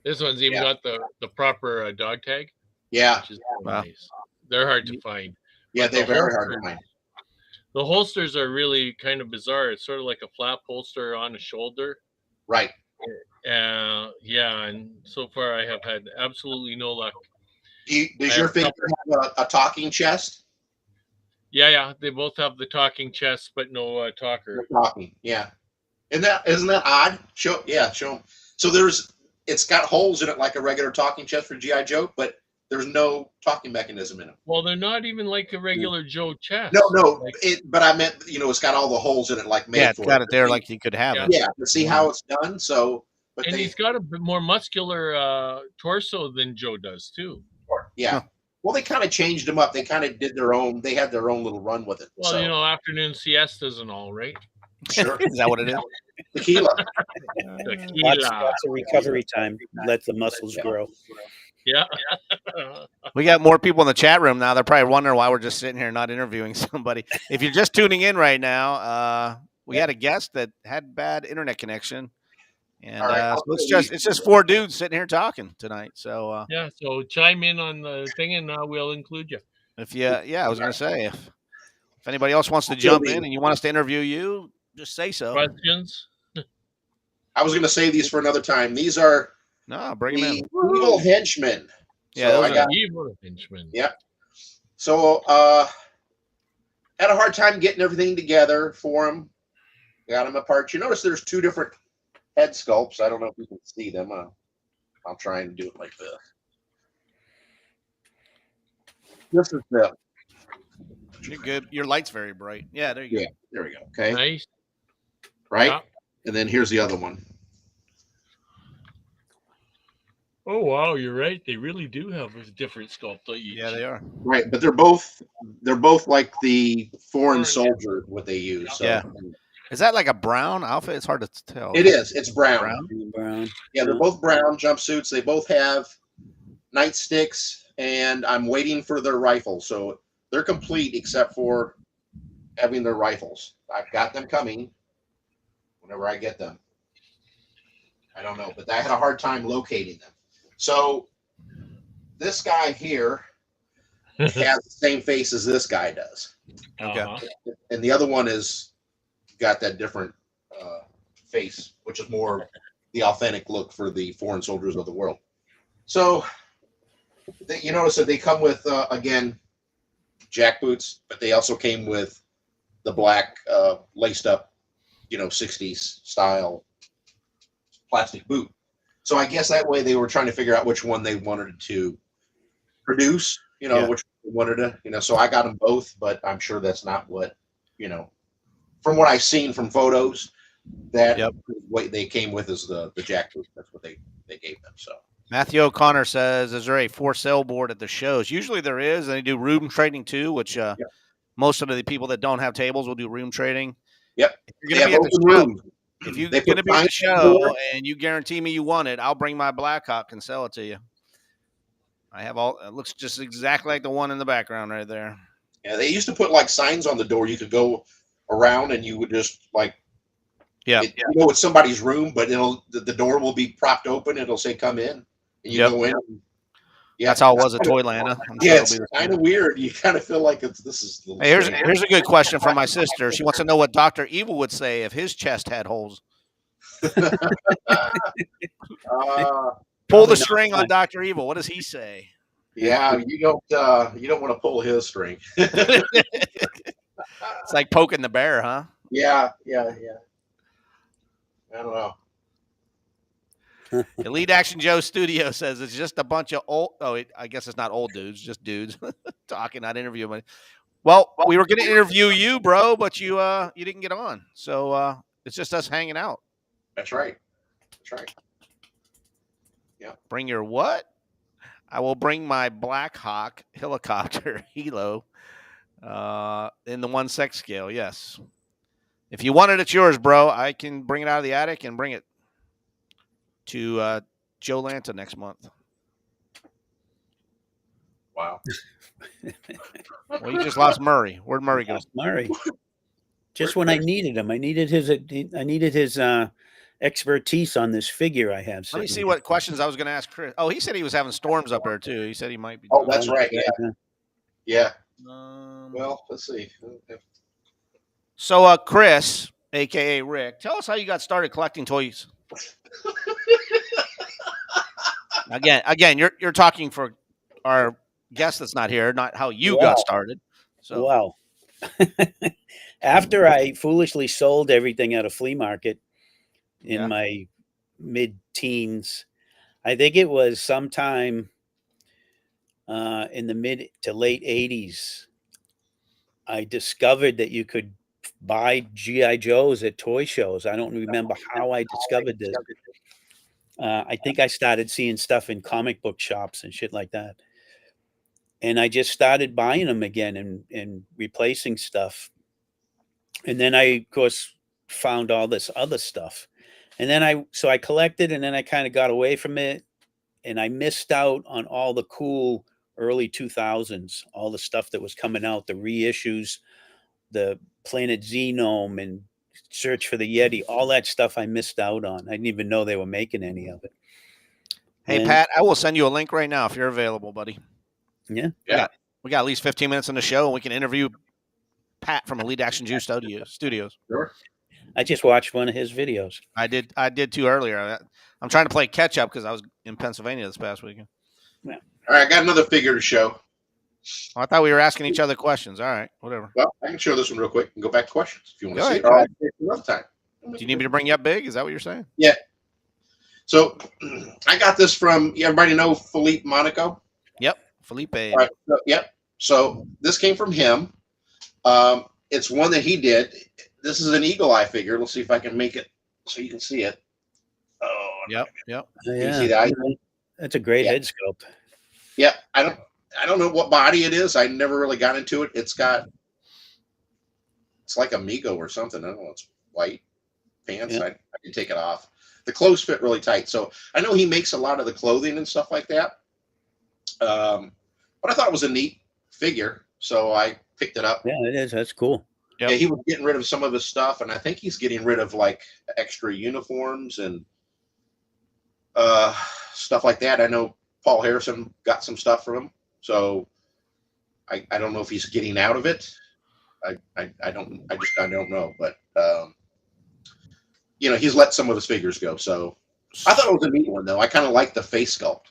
This one's even got the proper dog tag, Yeah, which is Wow. nice. They're hard to find. yeah, But they're the very hard to holsters- find. The holsters are really kind of bizarre. It's sort of like a flap holster on a shoulder. Right. Yeah, and so far I have had absolutely no luck. Does I your have a figure have a talking chest? Yeah, they both have the talking chest, but no talker. Talking, yeah. Isn't that odd? Show 'em. So it's got holes in it like a regular talking chest for GI Joe, but there's no talking mechanism in it. Well, they're not even like a regular Joe chest. No, Like, but I meant it's got all the holes in it like made yeah, it's for got it there like you could have Yeah. it. Yeah, to see how it's done. So, but and he's got a bit more muscular torso than Joe does too. yeah. Huh. Well, they kind of changed them up. They kind of did their own. They had their own little run with it. Well, so, afternoon siestas and all, right? sure. Is that what it is? Tequila. Lots Tequila. of recovery time. Let the muscles grow. Yeah. We got more people in the chat room now. They're probably wondering why we're just sitting here not interviewing somebody. If you're just tuning in right now, we had a guest that had bad internet connection, and All right, so it's just 4 dudes sitting here talking tonight. So Yeah. So chime in on the thing, and we'll include you. if I was going to say if anybody else wants to jump in and you want us to interview you, just say so. Questions? I was going to save these for another time. These are No, bring them the in. evil henchmen. Yeah, So those I got. Evil henchman. Yeah. So had a hard time getting everything together for them. Got them apart. You notice there's 2 different head sculpts. I don't know if you can see them. I'll try and do it like this. This is the. You're good. Your light's very bright. Yeah, there you Yeah, there we go. Okay, Nice. right. Yeah. And then here's the other one. Oh wow, you're right. They really do have a different sculpt each. Yeah, they are. Right, but they're both like the foreign soldier what they use. So Yeah. Is that like a brown outfit? It's hard to tell. it is. It's brown. Brown? Brown. Yeah, they're both brown jumpsuits. They both have nightsticks, and I'm waiting for their rifles. So they're complete except for having their rifles. I've got them coming whenever I get them. I don't know, but I had a hard time locating them. So this guy here has the same face as this guy does. Okay. And the other one is got that different face, which is more the authentic look for the foreign soldiers of the world. So you notice that they come with, again, jack boots, but they also came with the black laced up, 60s style plastic boot. So I guess that way they were trying to figure out which one they wanted to produce, which one they wanted to, so I got them both, but I'm sure that's not what, from what I've seen from photos, that what they came with is the jack boot. That's what they gave them. So Matthew O'Connor says, is there a for sale board at the shows? Usually there is, and they do room trading too, which most of the people that don't have tables will do room trading. Yep. If you're going to be at the show, if you're going to be at the show and you guarantee me you want it, I'll bring my Blackhawk and sell it to you. I have it looks just exactly like the one in the background right there. Yeah, they used to put like signs on the door. You could go around and you would just it's somebody's room, but the door will be propped open. It'll say come in, and you go in. Yeah, that's how it was at Toylanta. It's kind of weird. You kind of feel like this is. Hey, here's a good question from my sister. She wants to know what Dr. Evil would say if his chest had holes. Pull the string on Dr. Evil. What does he say? Yeah, you don't want to pull his string. It's like poking the bear, huh? Yeah. I don't know. Elite Action Joe Studio says it's just a bunch of old. Oh, I guess it's not old dudes, just dudes talking, not interviewing. Well, we were going to interview you, bro, but you didn't get on, so it's just us hanging out. That's right. Yeah. Bring your what? I will bring my Black Hawk helicopter helo in the 1/6 scale. Yes. If you want it, it's yours, bro. I can bring it out of the attic and bring it to Joe Lanta next month. Wow. Well, you just lost Murray. Where'd Murray go? Murray. Just when I needed him. I needed his expertise on this figure I have. Let me see what questions I was going to ask Chris. Oh, he said he was having storms up there too. He said he might be. Oh, that's right. Yeah. Well, let's see. So, Chris, aka Rick, tell us how you got started collecting toys. Again, you're talking for our guest that's not here, not how you got started. So, well, after I foolishly sold everything at a flea market in my mid-teens, I think it was sometime in the mid to late 80s, I discovered that you could buy G.I. Joes at toy shows. I don't remember how I discovered this. I think I started seeing stuff in comic book shops and shit like that. And I just started buying them again and replacing stuff. And then I, of course, found all this other stuff. And then I collected, and then I kind of got away from it. And I missed out on all the cool early 2000s, all the stuff that was coming out, the reissues, the Planet Xenome and Search for the Yeti, all that stuff I missed out on. I didn't even know they were making any of it. Hey, Pat, I will send you a link right now if you're available, buddy. Yeah. We got at least 15 minutes in the show, and we can interview Pat from Elite Action Juice Studios. Sure. I just watched one of his videos. I did too earlier. I'm trying to play catch up because I was in Pennsylvania this past weekend. Yeah. All right, I got another figure to show. Oh, I thought we were asking each other questions. All right, whatever. Well, I can show this one real quick and go back to questions if you want to Go see ahead, it. All right, another time. Do you need me to bring you up big? Is that what you're saying? Yeah. So I got this from, everybody know Philippe Monaco? Yep, Felipe. All right, yep. So this came from him. It's one that he did. This is an Eagle Eye figure. Let's see if I can make it so you can see it. Oh, yep. You see that? That's a great Yeah. head sculpt. Yeah, I don't know what body it is. I never really got into it. It's like a Migo or something. I don't know. It's white pants. Yeah. I can take it off. The clothes fit really tight. So I know he makes a lot of the clothing and stuff like that. But I thought it was a neat figure, so I picked it up. Yeah, it is. That's cool. Yep. Yeah, he was getting rid of some of his stuff, and I think he's getting rid of like extra uniforms and stuff like that. I know Paul Harrison got some stuff from him, so I don't know if he's getting out of it. I don't know, but he's let some of his figures go. So I thought it was a neat one, though. I kind of like the face sculpt.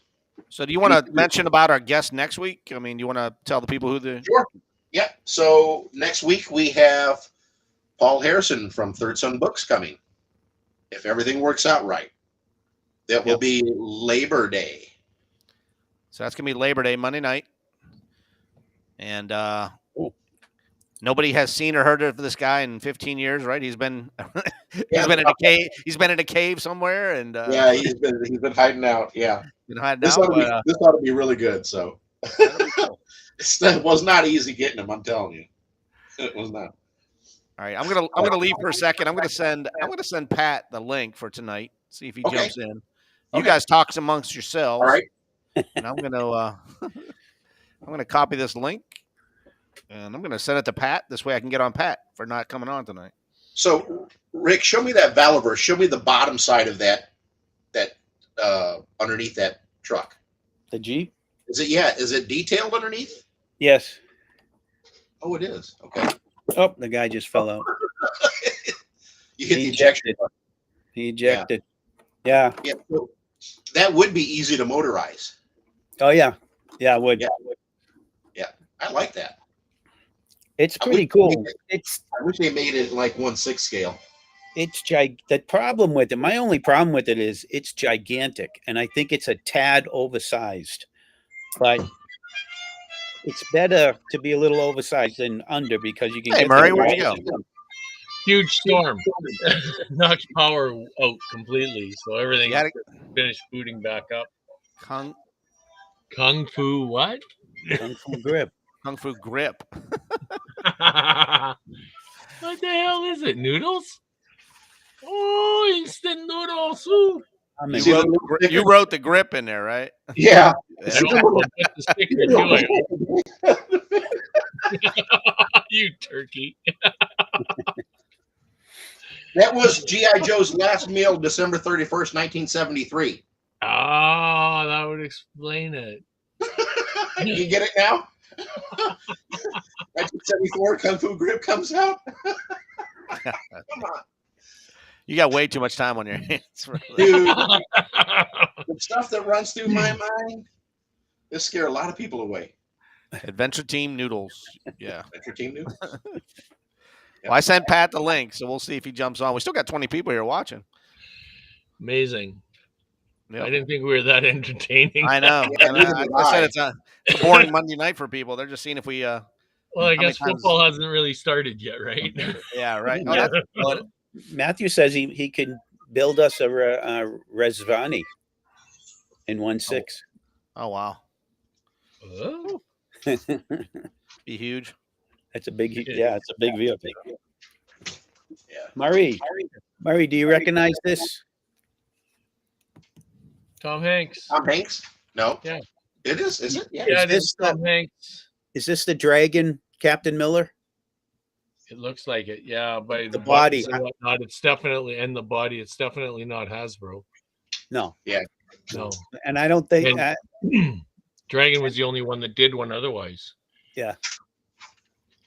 So do you want to mention about our guest next week? I mean, do you want to tell the people who the Sure. Yeah. So next week we have Paul Harrison from Third Son Books coming. If everything works out right, that will be Labor Day. So that's gonna be Labor Day, Monday night, and nobody has seen or heard of this guy in 15 years, right? He's been he's been in a cave. He's been in a cave somewhere, and yeah, he's been hiding out. Yeah, been hiding this out. ought to be really good. So Cool. it was not easy getting him. I'm telling you, it was not. All right, I'm gonna leave for a second. I'm gonna send Pat the link for tonight. See if he jumps in. You Okay. guys talk amongst yourselves. All right. And I'm gonna copy this link, and I'm gonna send it to Pat. This way, I can get on Pat for not coming on tonight. So, Rick, show me that Valiverse. Show me the bottom side of that underneath that truck. The Jeep? Is it detailed underneath? Yes. Oh, it is. Okay. Oh, the guy just fell out. You hit the ejection button. He ejected. Yeah. Yeah. So that would be easy to motorize. Oh, yeah. Yeah, it would. Yeah. I like that. It's pretty cool. I wish they made it like 1/6 scale. The problem with it, my only problem with it is it's gigantic, and I think it's a tad oversized. But it's better to be a little oversized than under because you can Hey, get Murray, the where'd you go? Huge storm knocked power out completely, so everything finished booting back up. Kung Fu what? Kung Fu grip. Kung Fu grip. What the hell is it? Noodles? Oh, instant noodle soup. You wrote the grip in there, right? Yeah. I don't know what the sticker doing. You turkey. That was G.I. Joe's last meal, December 31st, 1973. Oh, that would explain it. You get it now? 1974 Kung Fu Grip comes out. Come on. You got way too much time on your hands. Dude, the stuff that runs through my mind, this scare a lot of people away. Adventure Team Noodles. Yeah. Adventure Team Noodles. Well, I sent Pat the link, so we'll see if he jumps on. We still got 20 people here watching. Amazing. Yep. I didn't think we were that entertaining. I know. Yeah, I said it's a boring Monday night for people. They're just seeing if we. Well, I guess football hasn't really started yet, right? Yeah, right. Oh, Matthew says he can build us a Resvani in 1/6. Oh wow. Oh. Be huge. It's a big it's a big vehicle. Yeah. Murray, do you recognize this? Tom Hanks. Tom Hanks? No. Yeah. It is it? Yeah. Yeah, Is this Tom Hanks. Is this the Dragon Captain Miller? It looks like it, yeah. By The body. buttons and whatnot, it's definitely, and the body, it's definitely not Hasbro. No. Yeah. No. And I don't think Dragon was the only one that did one otherwise. yeah.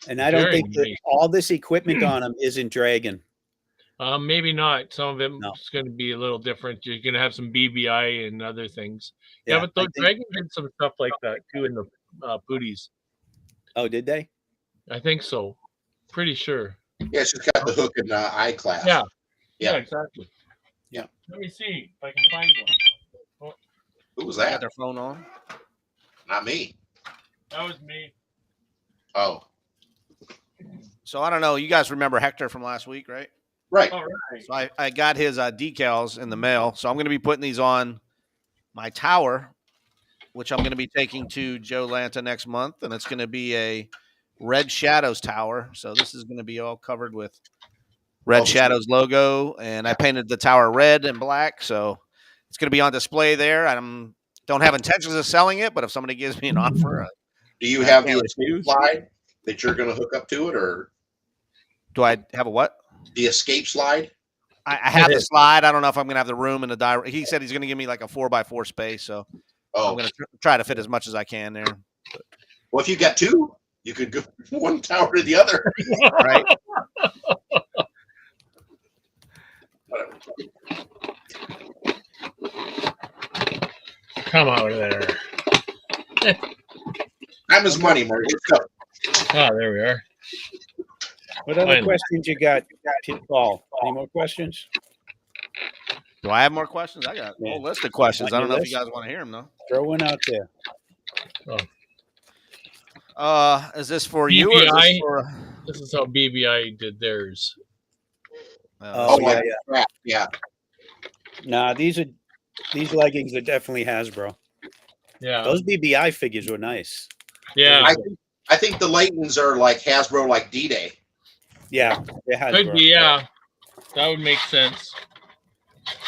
And I don't Very think that nice. all this equipment on them isn't Dragon. Maybe not. Some of it No. is going to be a little different. You're going to have some BBI and other things. Yeah, but I the think- Dragon did some stuff like that too in the Pooties. Oh, did they? I think so. Pretty sure. Yeah, she's got the hook and eye clasp. Yeah. Yeah. Exactly. Yeah. Let me see if I can find one. Who was Got that? their phone on. Not me. That was me. Oh, So I don't know. You guys remember Hector from last week, right? right. All right. So I got his decals in the mail. So I'm going to be putting these on my tower, which I'm going to be taking to Joe Lanta next month, and it's going to be a Red Shadows tower. So this is going to be all covered with Red Shadows logo, and I painted the tower red and black, so it's going to be on display there. I don't have intentions of selling it, but if somebody gives me an offer, do you have the escape slide that you're going to hook up to it, or do I have a what? The escape slide? I have the slide. I don't know if I'm going to have the room in the direct. He said he's going to give me like a 4x4 space, so I'm going to try to fit as much as I can there. Well, if you got two, you could go one tower to the other, right? Come out of there. Time is money, Mark. Let's go. Ah, there we are. What other questions you got, Paul? Any more questions? Do I have more questions? I got a whole list of questions. I don't know if you guys want to hear them, though. Throw one out there. Is this for BBI, you or is this for... This is how BBI did theirs. Yeah. Nah, these leggings are definitely Hasbro. Yeah. Those BBI figures were nice. Yeah. I think the Laytons are like Hasbro, like D-Day. Yeah. Could be, yeah. That would make sense.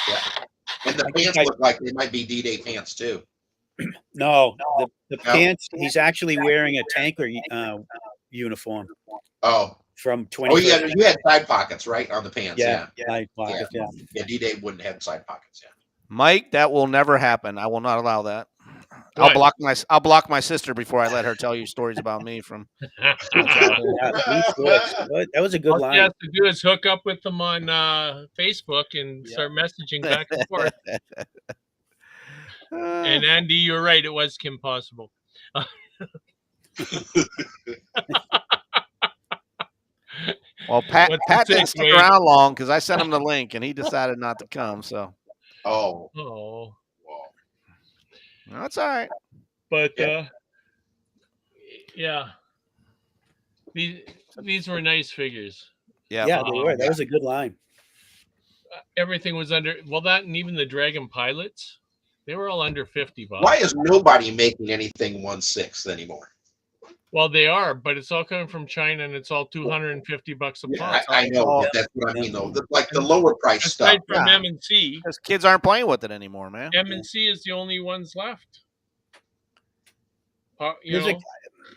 Yeah. And the pants look like they might be D-Day pants, too. No, the pants, he's actually wearing a tanker uniform. Oh. From 20. Oh, yeah, you had side pockets, right, on the pants. Yeah. Side pockets, yeah. Yeah, D-Day wouldn't have side pockets, yeah. Mike, that will never happen. I will not allow that. I'll block my sister before I let her tell you stories about me from. That was a good line. All you have to do is hook up with them on Facebook and start messaging back and forth. And Andy, you're right. It was Kim Possible. Well, Pat didn't stick around long because I sent him the link and he decided not to come. So. Oh. That's all right. But yeah. These were nice figures. Yeah, they were. That was a good line. Everything was under that, and even the Dragon Pilots, they were all under $50. Why is nobody making anything 1/6 anymore? Well, they are, but it's all coming from China, and it's all $250 a pop. Yeah, I know. That's what I mean, though. Like the lower price stuff. From M&C, because kids aren't playing with it anymore, man. M&C is the only ones left.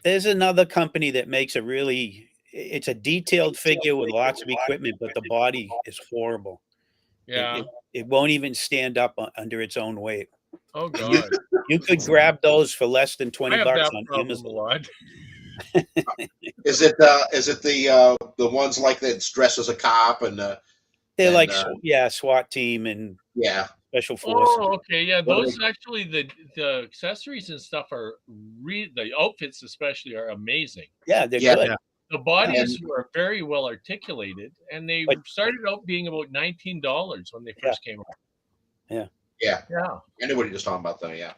There's another company that makes it's a detailed figure with lots of equipment, but the body is horrible. Yeah. It won't even stand up under its own weight. Oh God! You could grab those for less than $20 on Amazon. A lot. Is it the ones like that's dressed as a cop and they're like SWAT team and special forces. Oh, okay, yeah. Those actually the accessories and stuff are the outfits especially are amazing. Yeah, they're good. Yeah. The bodies were very well articulated, and they started out being about $19 when they first came out. Yeah. I knew what he was talking about, though. Yeah.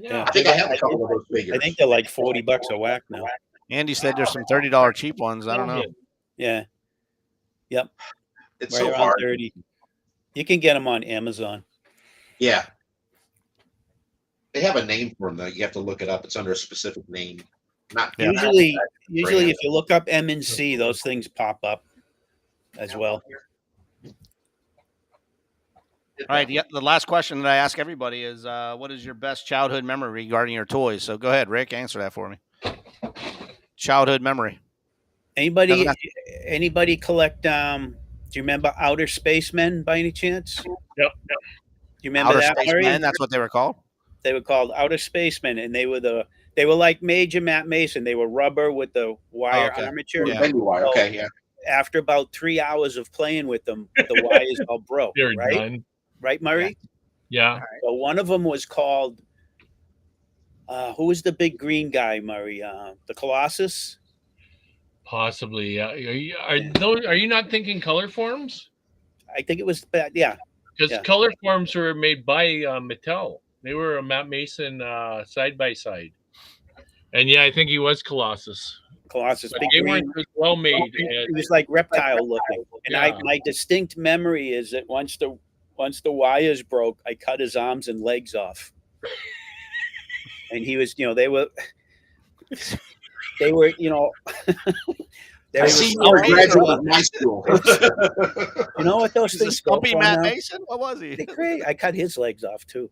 I think I have a couple of those figures. I think they're like $40 a whack now. Andy said there's some $30 cheap ones. I don't know. Yeah. Yep. It's so hard. 30. You can get them on Amazon. Yeah. They have a name for them, though. You have to look it up. It's under a specific name. Usually, if you look up M&C, those things pop up as well. All right. The last question that I ask everybody is, what is your best childhood memory regarding your toys? So go ahead, Rick, answer that for me. Childhood memory. Anybody collect? Do you remember Outer Spacemen by any chance? Yep. Do you remember Outer that? Spacemen? That's what they were called. They were called Outer Spacemen, and they were like Major Matt Mason. They were rubber with the wire armature. Yeah. After about 3 hours of playing with them, the wires all broke. Right? Done. Right, Murray? Yeah. So one of them was called. Who was the big green guy, Murray? The Colossus. Possibly. Yeah. Are you not thinking color forms? I think it was. Yeah. Because color forms were made by Mattel. They were a Matt Mason side by side. And I think he was Colossus. But they weren't as well made. He was like reptile looking. And my distinct memory is that once the wires broke, I cut his arms and legs off. And he was, they were, they were. I see you were a graduate of my school. You know what those He's a things go stumpy for Matt now? Mason. What was he? They're great. I cut his legs off too.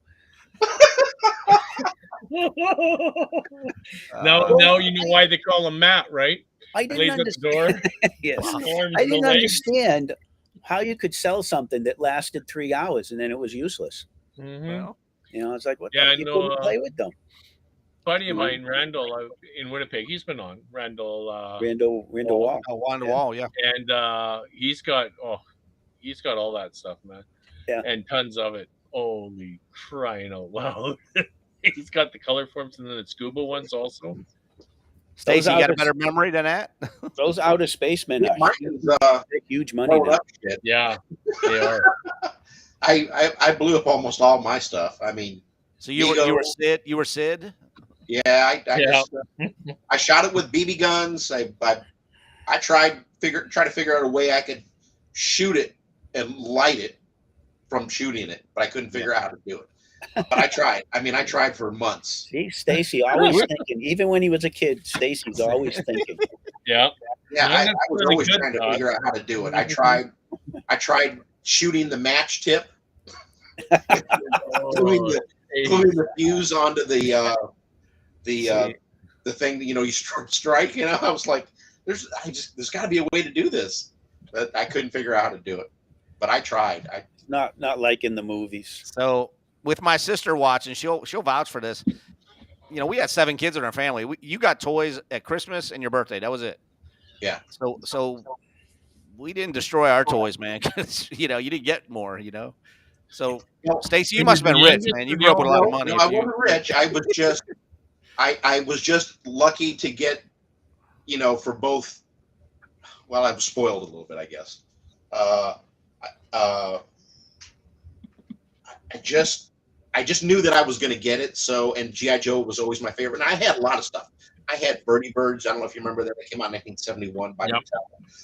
Now you know why they call him Matt, right? I didn't Lays at the understand. door. Yes, Storms I the didn't legs. understand how you could sell something that lasted 3 hours and then it was useless. Mhm. Well, It's like, what? Yeah, I You know, couldn't play with them. Buddy of mine, Randall, in Winnipeg, he's been on Randall, Randall Wall. on the wall, yeah. and he's got all that stuff, man. Yeah. And tons of it. Holy crying out loud! He's got the color forms and then the scuba ones also. Stacey, you got a outer- better memory than that? Those outer spacemen are Mine is, huge money. blown Now. up shit. Yeah, they are. I blew up almost all my stuff. I mean, So you were Sid. You were Sid. yeah, I Yeah. just I shot it with BB guns. I tried to figure out a way I could shoot it and light it from shooting it, but I couldn't figure out how to do it. But I tried. I mean, I tried for months. See, Stacy always thinking. Even when he was a kid, Stacy's always thinking. Yeah. Yeah, Yeah, I that's was really always good, trying to Doc. figure out how to do it. I tried shooting the match tip, gluing the fuse onto the thing that you strike. I was like, there's got to be a way to do this, but I couldn't figure out how to do it. But I tried. Not like in the movies. So with my sister watching, she'll vouch for this. We had 7 kids in our family. You got toys at Christmas and your birthday. That was it. Yeah. So we didn't destroy our toys, man. 'Cause, you didn't get more. So Stacey, you must have been rich, man. You grew up with a lot of money. No, I wasn't rich. I was just I was just lucky to get for both. Well, I was spoiled a little bit, I guess. I just knew that I was going to get it. So, and G.I. Joe was always my favorite. And I had a lot of stuff. I had Birdie Birds. I don't know if you remember that. They came out in 1971 by Mattel.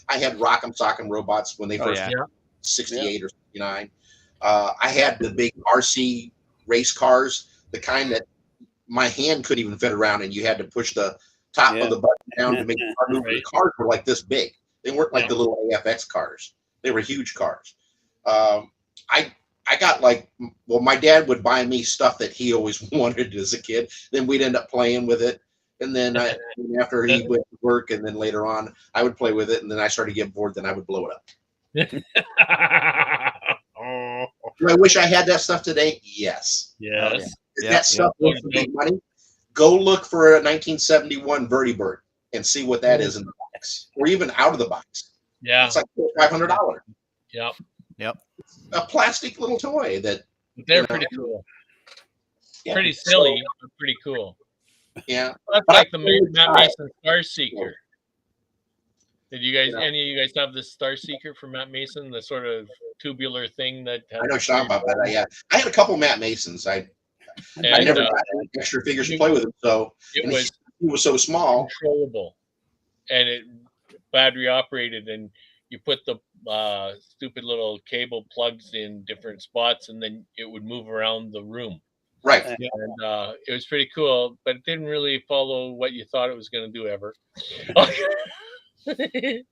I had Rock'em Sock'em Robots when they first came out, 68 or 69. I had the big RC race cars, the kind that my hand couldn't even fit around, and you had to push the top of the button down to make the car move. The cars were like this big. They weren't like the little AFX cars. They were huge cars. I got my dad would buy me stuff that he always wanted as a kid. Then we'd end up playing with it. And then after he went to work, and then later on, I would play with it. And then I started getting bored. Then I would blow it up. Do I wish I had that stuff today? Yes. Yes. That stuff was for big money. Go look for a 1971 Birdie Bird and see what that is in the box, or even out of the box. Yeah. It's like $500. Yep. A plastic little toy that they're pretty cool. Yeah. Pretty silly, but pretty cool. Yeah. That's like the Matt Mason Star Seeker. Did you guys, any of you guys have this Star Seeker from Matt Mason, the sort of tubular thing that? I know you're talking about that. I had a couple Matt Masons. I never got any extra figures to play with him, so he was so small, controllable, and it battery operated, and you put the stupid little cable plugs in different spots, and then it would move around the room. Right. And it was pretty cool, but it didn't really follow what you thought it was going to do ever. You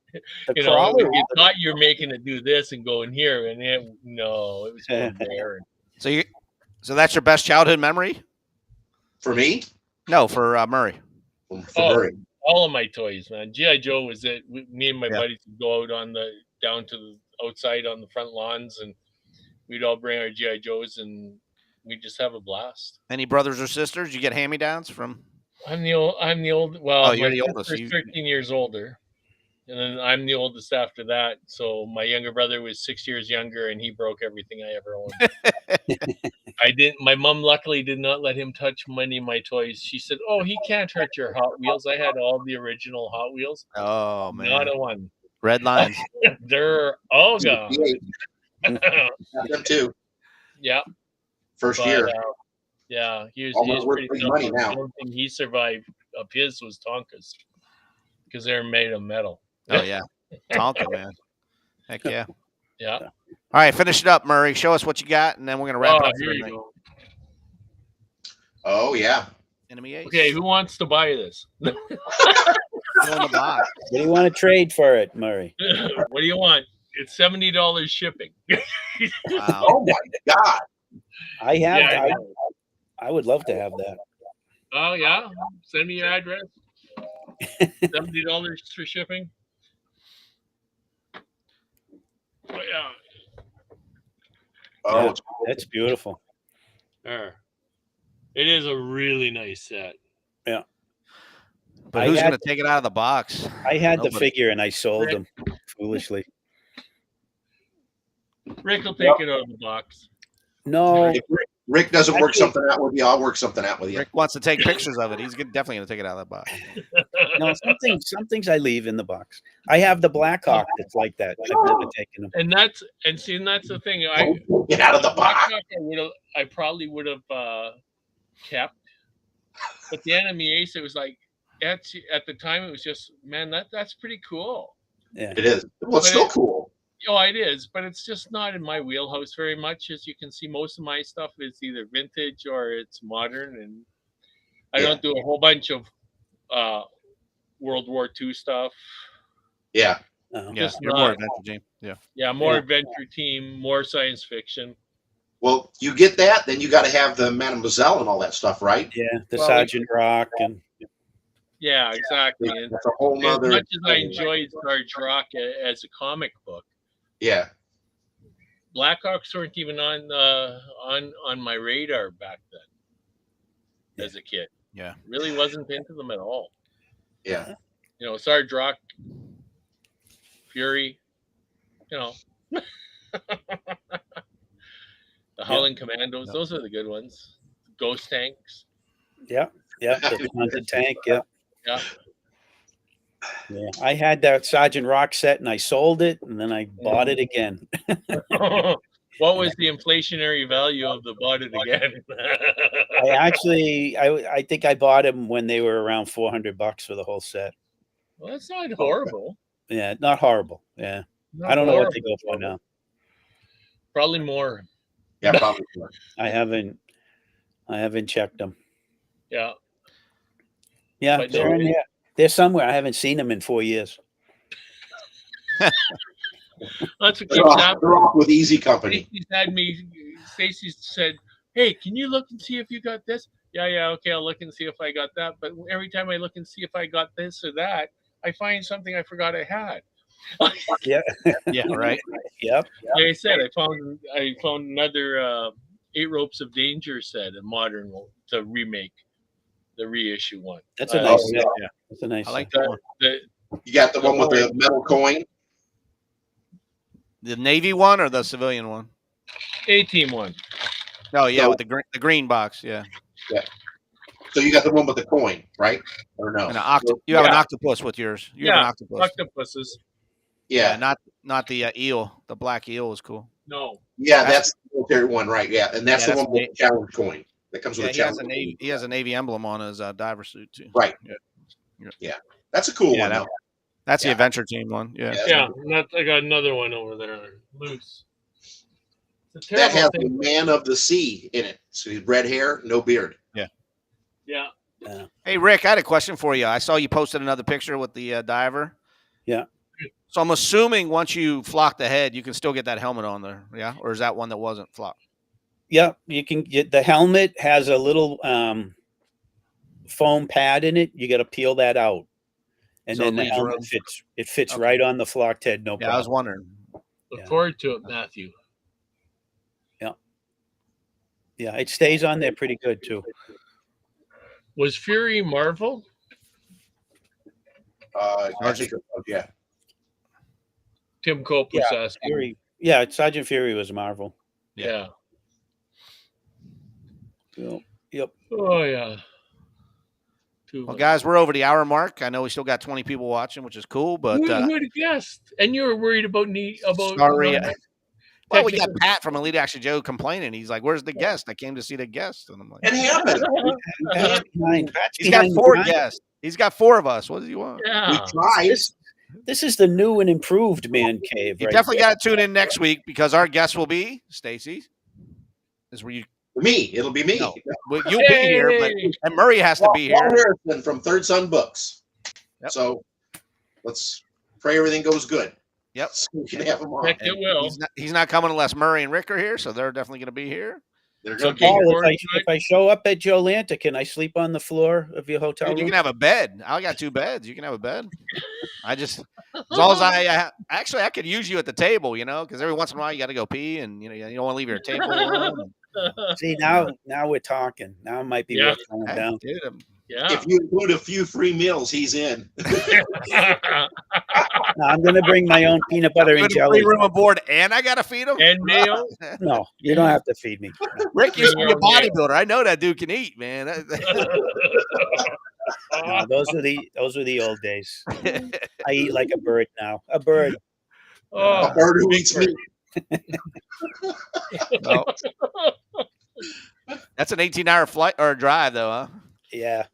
thought you were making it do this and go in here, and it was going there. So that's your best childhood memory? For me? No, for Murray. For Murray. All of my toys, man. G.I. Joe was it. Me and my buddies would go out down to the outside on the front lawns, and we'd all bring our G.I. Joes, and we'd just have a blast. Any brothers or sisters? You get hand-me-downs from? I'm the old. Well, you're the oldest. My sister's 13 years older, and then I'm the oldest after that. So my younger brother was 6 years younger, and he broke everything I ever owned. I didn't. My mom luckily did not let him touch many of my toys. She said, "Oh, he can't hurt your Hot Wheels." I had all the original Hot Wheels. Oh man, not a one. Red lines. They're all gone. Them too. Yeah. First year. Yeah, he was pretty tough. Money now. The only thing he survived of his was Tonkas, because they're made of metal. Oh yeah, Tonka, man. Heck yeah. Yeah. All right, finish it up, Murray. Show us what you got, and then we're gonna wrap up. Here you go. Oh yeah. Enemy ace. Okay, who wants to buy this? Go in the box. What do you want to trade for it, Murray? What do you want? It's $70 shipping. Wow. Oh my God. I have. Yeah, I would love to have that. Oh yeah, send me your address. $70 for shipping. Oh yeah. Oh, Yeah. That's beautiful. It is a really nice set. Yeah. But I who's had- going to take it out of the box? I had the Nobody. figure and I sold them foolishly. Rick will take it out of the box. No, if Rick doesn't work Actually- something out with you, I'll work something out with you. Rick wants to take pictures of it. He's definitely going to take it out of that box. no, some things I leave in the box. I have the Blackhawk that's like that. I've never taken them. And that's the thing. Get out of the box. I probably would have kept, but the enemy ace. It was like at the time. It was just, man, that's pretty cool. Yeah. It is. Well, it's still cool. Oh, it is, but it's just not in my wheelhouse very much. As you can see, most of my stuff is either vintage or it's modern, and I don't do a whole bunch of World War II stuff. Yeah. Uh-huh. Yeah, Just you're not- more adventure team. Yeah. Yeah, more Yeah. adventure team, more science fiction. Well, you get that, then you got to have the Mademoiselle and all that stuff, right? Yeah, the Well, Sergeant Rock and Yeah, exactly. And That's a whole as nother. much as I enjoyed Sarge Rock as a comic book, Yeah. Blackhawks weren't even on my radar back then as a kid. Yeah. Really wasn't into them at all. Yeah. You know, Sarge Rock, Fury, you know. The Howling Commandos, those are the good ones. Ghost Tanks. yeah, the Haunted Tank. Yeah, Yeah. yeah. I had that Sergeant Rock set and I sold it and then I bought it again. What was the inflationary value of the bought it again? I think I bought them when they were around $400 for the whole set. Well, that's not horrible. Yeah, not horrible. Yeah, Not I don't know what they horrible. go for now. Probably more. Yeah, probably. I haven't checked them. Yeah. Yeah, But they're in there. They're somewhere. I haven't seen them in 4 years. That's what They're keeps off, happening. they're off with easy company. Stacy said, "Hey, can you look and see if you got this?" Yeah, okay, I'll look and see if I got that. But every time I look and see if I got this or that, I find something I forgot I had. Yeah, Yeah. Right. yep. Like I said, I found another 8 Ropes of Danger set, a modern one, to remake, the reissue one. That's a nice yeah. set. Yeah. That's a nice I like set. that one. You got the one with the metal coin. The Navy one or the civilian one? A-Team one. Oh, yeah, So- with the green box. Yeah. So you got the one with the coin, right? Or no? And you have an Yeah. octopus with yours. You have an Yeah, octopus. Octopuses. Yeah. Not the eel. The black eel is cool. No. Yeah, that's the military one, right? Yeah, and that's Yeah, the that's one with the challenge coin that comes with Yeah, a he has challenge. a Navy. He has a Navy emblem on his diver suit too. Right. Yeah. That's a cool Yeah, one. that- though. That's the Yeah. adventure team one. Yeah. Yeah, I got another one over there, loose. It's a That terrible has the thing. man of the sea in it. So he's red hair, no beard. Yeah. Hey Rick, I had a question for you. I saw you posted another picture with the diver. Yeah. So I'm assuming once you flock the head, you can still get that helmet on there. Yeah. Or is that one that wasn't flocked? Yep, you can get the helmet has a little foam pad in it. You got to peel that out, and So then it the leaves helmet room. fits. It fits Okay. right on the flocked head. No Yeah, I was problem. wondering. Look Yeah. forward to it, Matthew. Yeah, it stays on there pretty good too. Was Fury Marvel? I think it was, yeah. Tim Cope was asking. Fury, yeah, Sergeant Fury was Marvel. Yeah. Yep. Oh, yeah. Well, guys, we're over the hour mark. I know we still got 20 people watching, which is cool, but who would have guessed? And you were worried about sorry. about Well, we got Pat from Elite Action Joe complaining. He's like, "Where's the guest? I came to see the guest." And I'm like, It happened. Pat's behind- "He's got behind 4 the guests. He's got 4 of us. What does he want?" We Yeah. tried. This is the new and improved man cave. You right definitely there. got to tune in next week because our guest will be Stacy. Is where you Me, it'll be me. No, well, you'll be here, but Hey! and Murray has to be Paul here. Harrison from Third Son Books. Yep. So let's pray everything goes good. Yep. So we can have them on. Heck, it And will. he's not coming unless Murray and Rick are here, so they're definitely going to be here. They're So going to be Paul, here. Paul, if I show up at Jolanta, can I sleep on the floor of your hotel Dude, you room? can have a bed. I got 2 beds. You can have a bed. I just as long as I actually I could use you at the table, because every once in a while you got to go pee, and you don't want to leave your table alone. See, now we're talking. Now it might be Yeah. worth going Hey, down. dude, Yeah. If you include a few free meals, he's in. No, I'm going to bring my own peanut butter and put a jelly. free room aboard, and I got to feed him. And mayo. No, you don't have to feed me. Rick used to be a Bring your own bodybuilder. I know that dude can eat, man. No, those were the old days. I eat like a bird now. A bird. A bird who eats meat. No. That's an 18-hour flight or drive, though, huh? Yeah.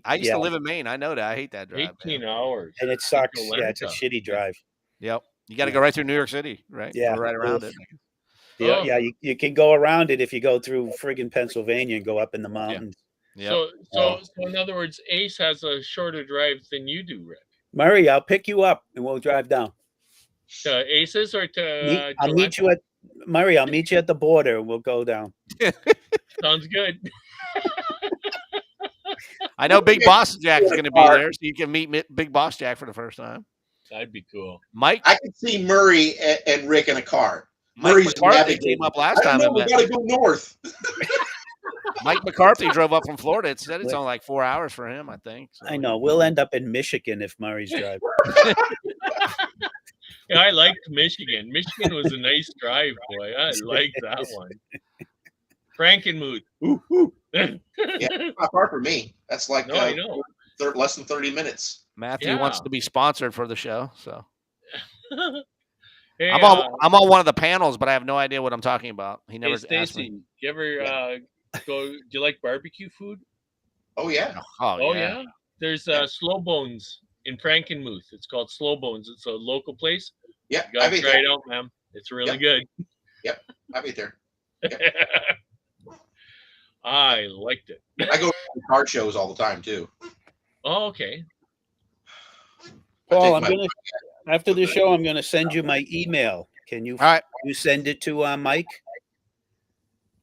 I used to live in Maine. I know that. I hate that drive. 18 man. hours. And it sucks. Atlanta. Yeah, it's a shitty drive. Yep. You got to Yeah. go right through New York City, right? Yeah. Go right around it. Yeah, Oh. yeah, you can go around it if you go through friggin' Pennsylvania and go up in the mountains. Yep. So in other words, Ace has a shorter drive than you do, Rick. Murray, I'll pick you up and we'll drive down. To Aces or to I'll meet you at Murray. I'll meet you at the border and we'll go down. Sounds good. I know Big Boss Jack is going to be there, so you can meet Big Boss Jack for the first time. That'd be cool. Mike, I can see Murray and Rick in a car. Mike Murray's McCarthy navigating. came up last I time. don't know, and we met- got to go north. Mike McCarthy drove up from Florida. It said it's only like 4 hours for him, I think. So. I know. We'll end up in Michigan if Murray's driving. Yeah, I liked Michigan. Michigan was a nice drive, boy. I liked that one. Frankenmuth. Yeah, not far for me. That's like No, I know. less than 30 minutes. Matthew wants Yeah. to be sponsored for the show, so Hey, I'm on one of the panels, but I have no idea what I'm talking about. He never hey, asked Stacy, me. you ever go? Do you like barbecue food? Oh, yeah. Oh, yeah. There's Slow Bones in Frankenmuth. It's called Slow Bones. It's a local place. Yeah, You I've gotta been try there. it out, man. It's really Yep. good. I've been there. I liked it. I go to car shows all the time, too. Oh, okay. Paul, I I'm take gonna after the show. I'm gonna send you my email. Can you All right, you send it to Mike?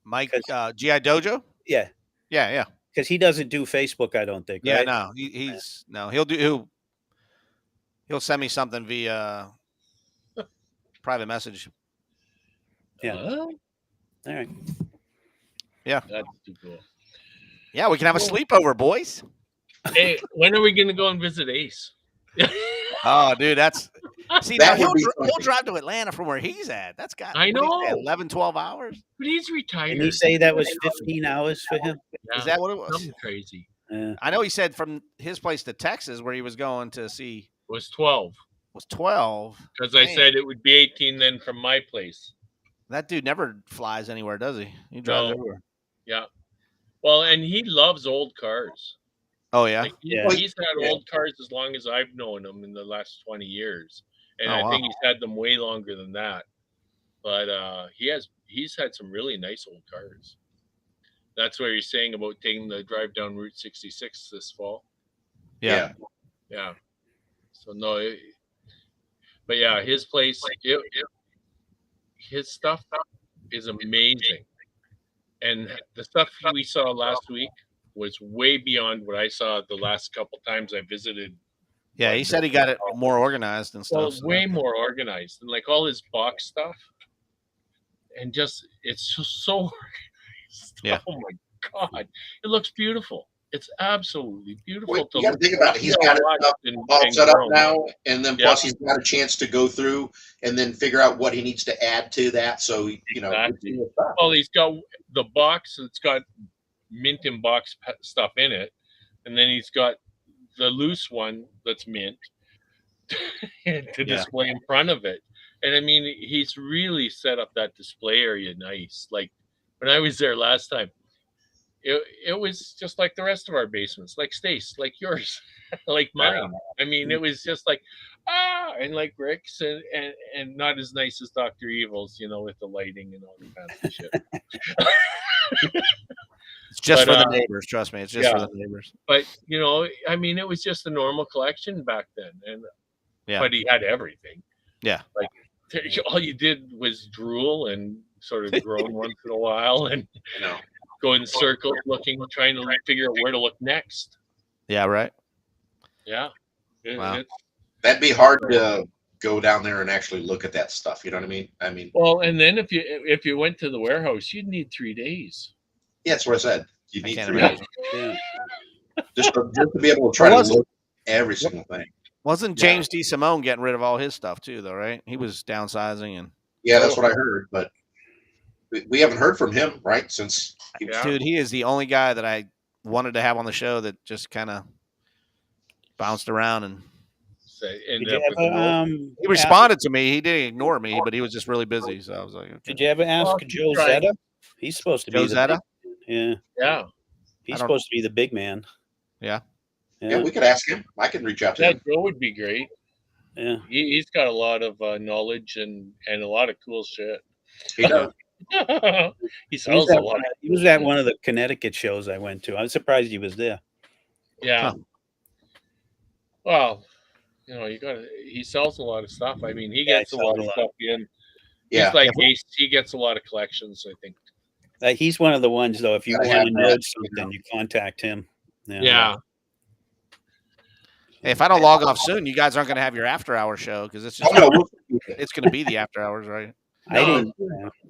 Mike, GI Dojo. Yeah, Yeah. because he doesn't do Facebook. I don't think. Yeah, right? no, he'll send me something via private message. Yeah. Huh? All right. That's too cool. Yeah, we can have a sleepover, boys. Hey, when are we gonna go and visit Ace? Oh, dude, that's see That now would be he'll something. drive to Atlanta from where he's at. That's got I what did he say, know. 11, 12 hours. But he's retired. Did he say that was 15 hours for him? Yeah, Is that what it was? something crazy? I know he said from his place to Texas, where he was going to see, It was 12 was 12. because I Man. said it would be 18 then from my place. That dude never flies anywhere, does he? He drives No. everywhere. Yeah. Well, and he loves old cars. Oh yeah. Like, Yeah. He's had Yeah. old cars as long as I've known him in the last 20 years. And Oh, I wow. think he's had them way longer than that. But he's had some really nice old cars. That's what he's saying about taking the drive down Route 66 this fall. Yeah. Yeah. So no, but yeah, his place, his stuff is amazing. And the stuff we saw last week was way beyond what I saw the last couple times I visited. Yeah, he said he got it more organized and Well, stuff. so- way more organized and like all his box stuff. And just, it's just so organized. Yeah. Oh my God. It looks beautiful. It's absolutely beautiful. Well, to you got to look think about it. He's got it at up and- all and set up grown. now, and then Yeah. plus he's got a chance to go through and then figure out what he needs to add to that. So Exactly. Well, he's got the box that's got mint in box stuff in it, and then he's got the loose one that's mint to display in front of it. And I mean, he's really set up that display area nice. Like when I was there last time, it was just like the rest of our basements, like Stace, like yours, like mine. I mean, it was just like and like Rick's and not as nice as Dr. Evil's, with the lighting and all the fancy shit. It's just But, for the neighbors. Trust me, it's just for yeah. the neighbors. But you know, I mean, it was just a normal collection back then, and Yeah. but he had everything. Yeah. Like all you did was drool and sort of groan once in a while, and You know, go in circles, trying to figure out where to look next. Yeah. Right. Yeah. Wow. that'd be hard to go down there and actually look at that stuff. You know what I mean? I mean, Well, and then if you went to the warehouse, you'd need 3 days. yeah, that's what I said. You I need can't 3 imagine. days Yeah. just to be able to try to Was it? look at every single thing. Wasn't Yeah. James D. Simone getting rid of all his stuff too, though? Right? He was downsizing and. Yeah, that's what I heard, but we haven't heard from him, right? Since he was, Yeah. Dude, he is the only guy that I wanted to have on the show that just kind of bounced around and Ended Did you up with a ever note. he responded to me. He didn't ignore me, but he was just really busy. So I was like, okay. Did you ever ask Well, Joe trying. Zeta? He's supposed to Joe be the Zeta? yeah. Yeah. He's I don't- supposed to be the big man. Yeah. yeah, we could ask him. I can reach out to That him. Joe would be great. Yeah. He's got a lot of knowledge and a lot of cool shit. He does. He sells a lot. He was at one of the Connecticut shows I went to. I was surprised he was there. Yeah. Huh. Well, you know, he sells a lot of stuff. I mean, he Yeah, gets he a lot sells of a lot. stuff in. Yeah, He's like Ace. He gets a lot of collections, I think. He's one of the ones though. If you Gotta want to have know that, something, you contact him. Yeah. Hey, if I don't log off soon, you guys aren't going to have your after hour show because it's just oh, no, it's going to be the after hours, right? I No. didn't.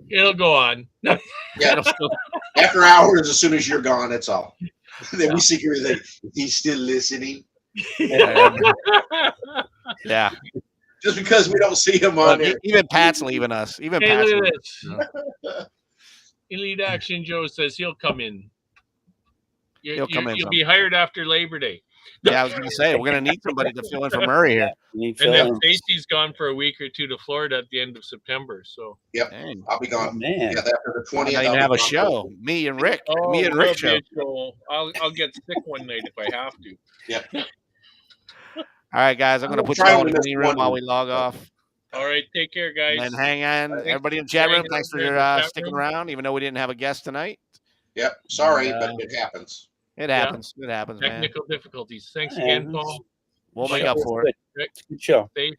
It'll go on. yeah. It'll still- After hours, as soon as you're gone, that's all. Then we secretly think he's still listening, yeah. just because we don't see him on there. Even Pat's leaving us. Even Hey, Pat's look leaving at this. Elite Action Joe says he'll come in. He'll come in You'll some. be hired after Labor Day. Yeah, I was going to say, we're going to need somebody to fill in for Murray here. And And then Stacy's gone for a week or two to Florida at the end of September. So Yep, Dang. I'll be oh, gone. man. Yeah, after the 20th, Not I'll even be have a gone. show. Me and Rick. Me and it'll Rick be show. a show. I'll get sick one night if I have to. Yep. All right, guys. I'm going to I'm put you trying all in to the miss green room one while week. we log off. All right, take care, guys. And hang on. Thanks Everybody in the for chat room, hanging thanks out for there in the chat sticking room. around, even though we didn't have a guest tonight. Yep. Sorry, Yeah. but it happens. It happens. It happens, man. Technical difficulties. Thanks Yeah, again, Paul. We'll make Yeah. up for it. Good show. Stay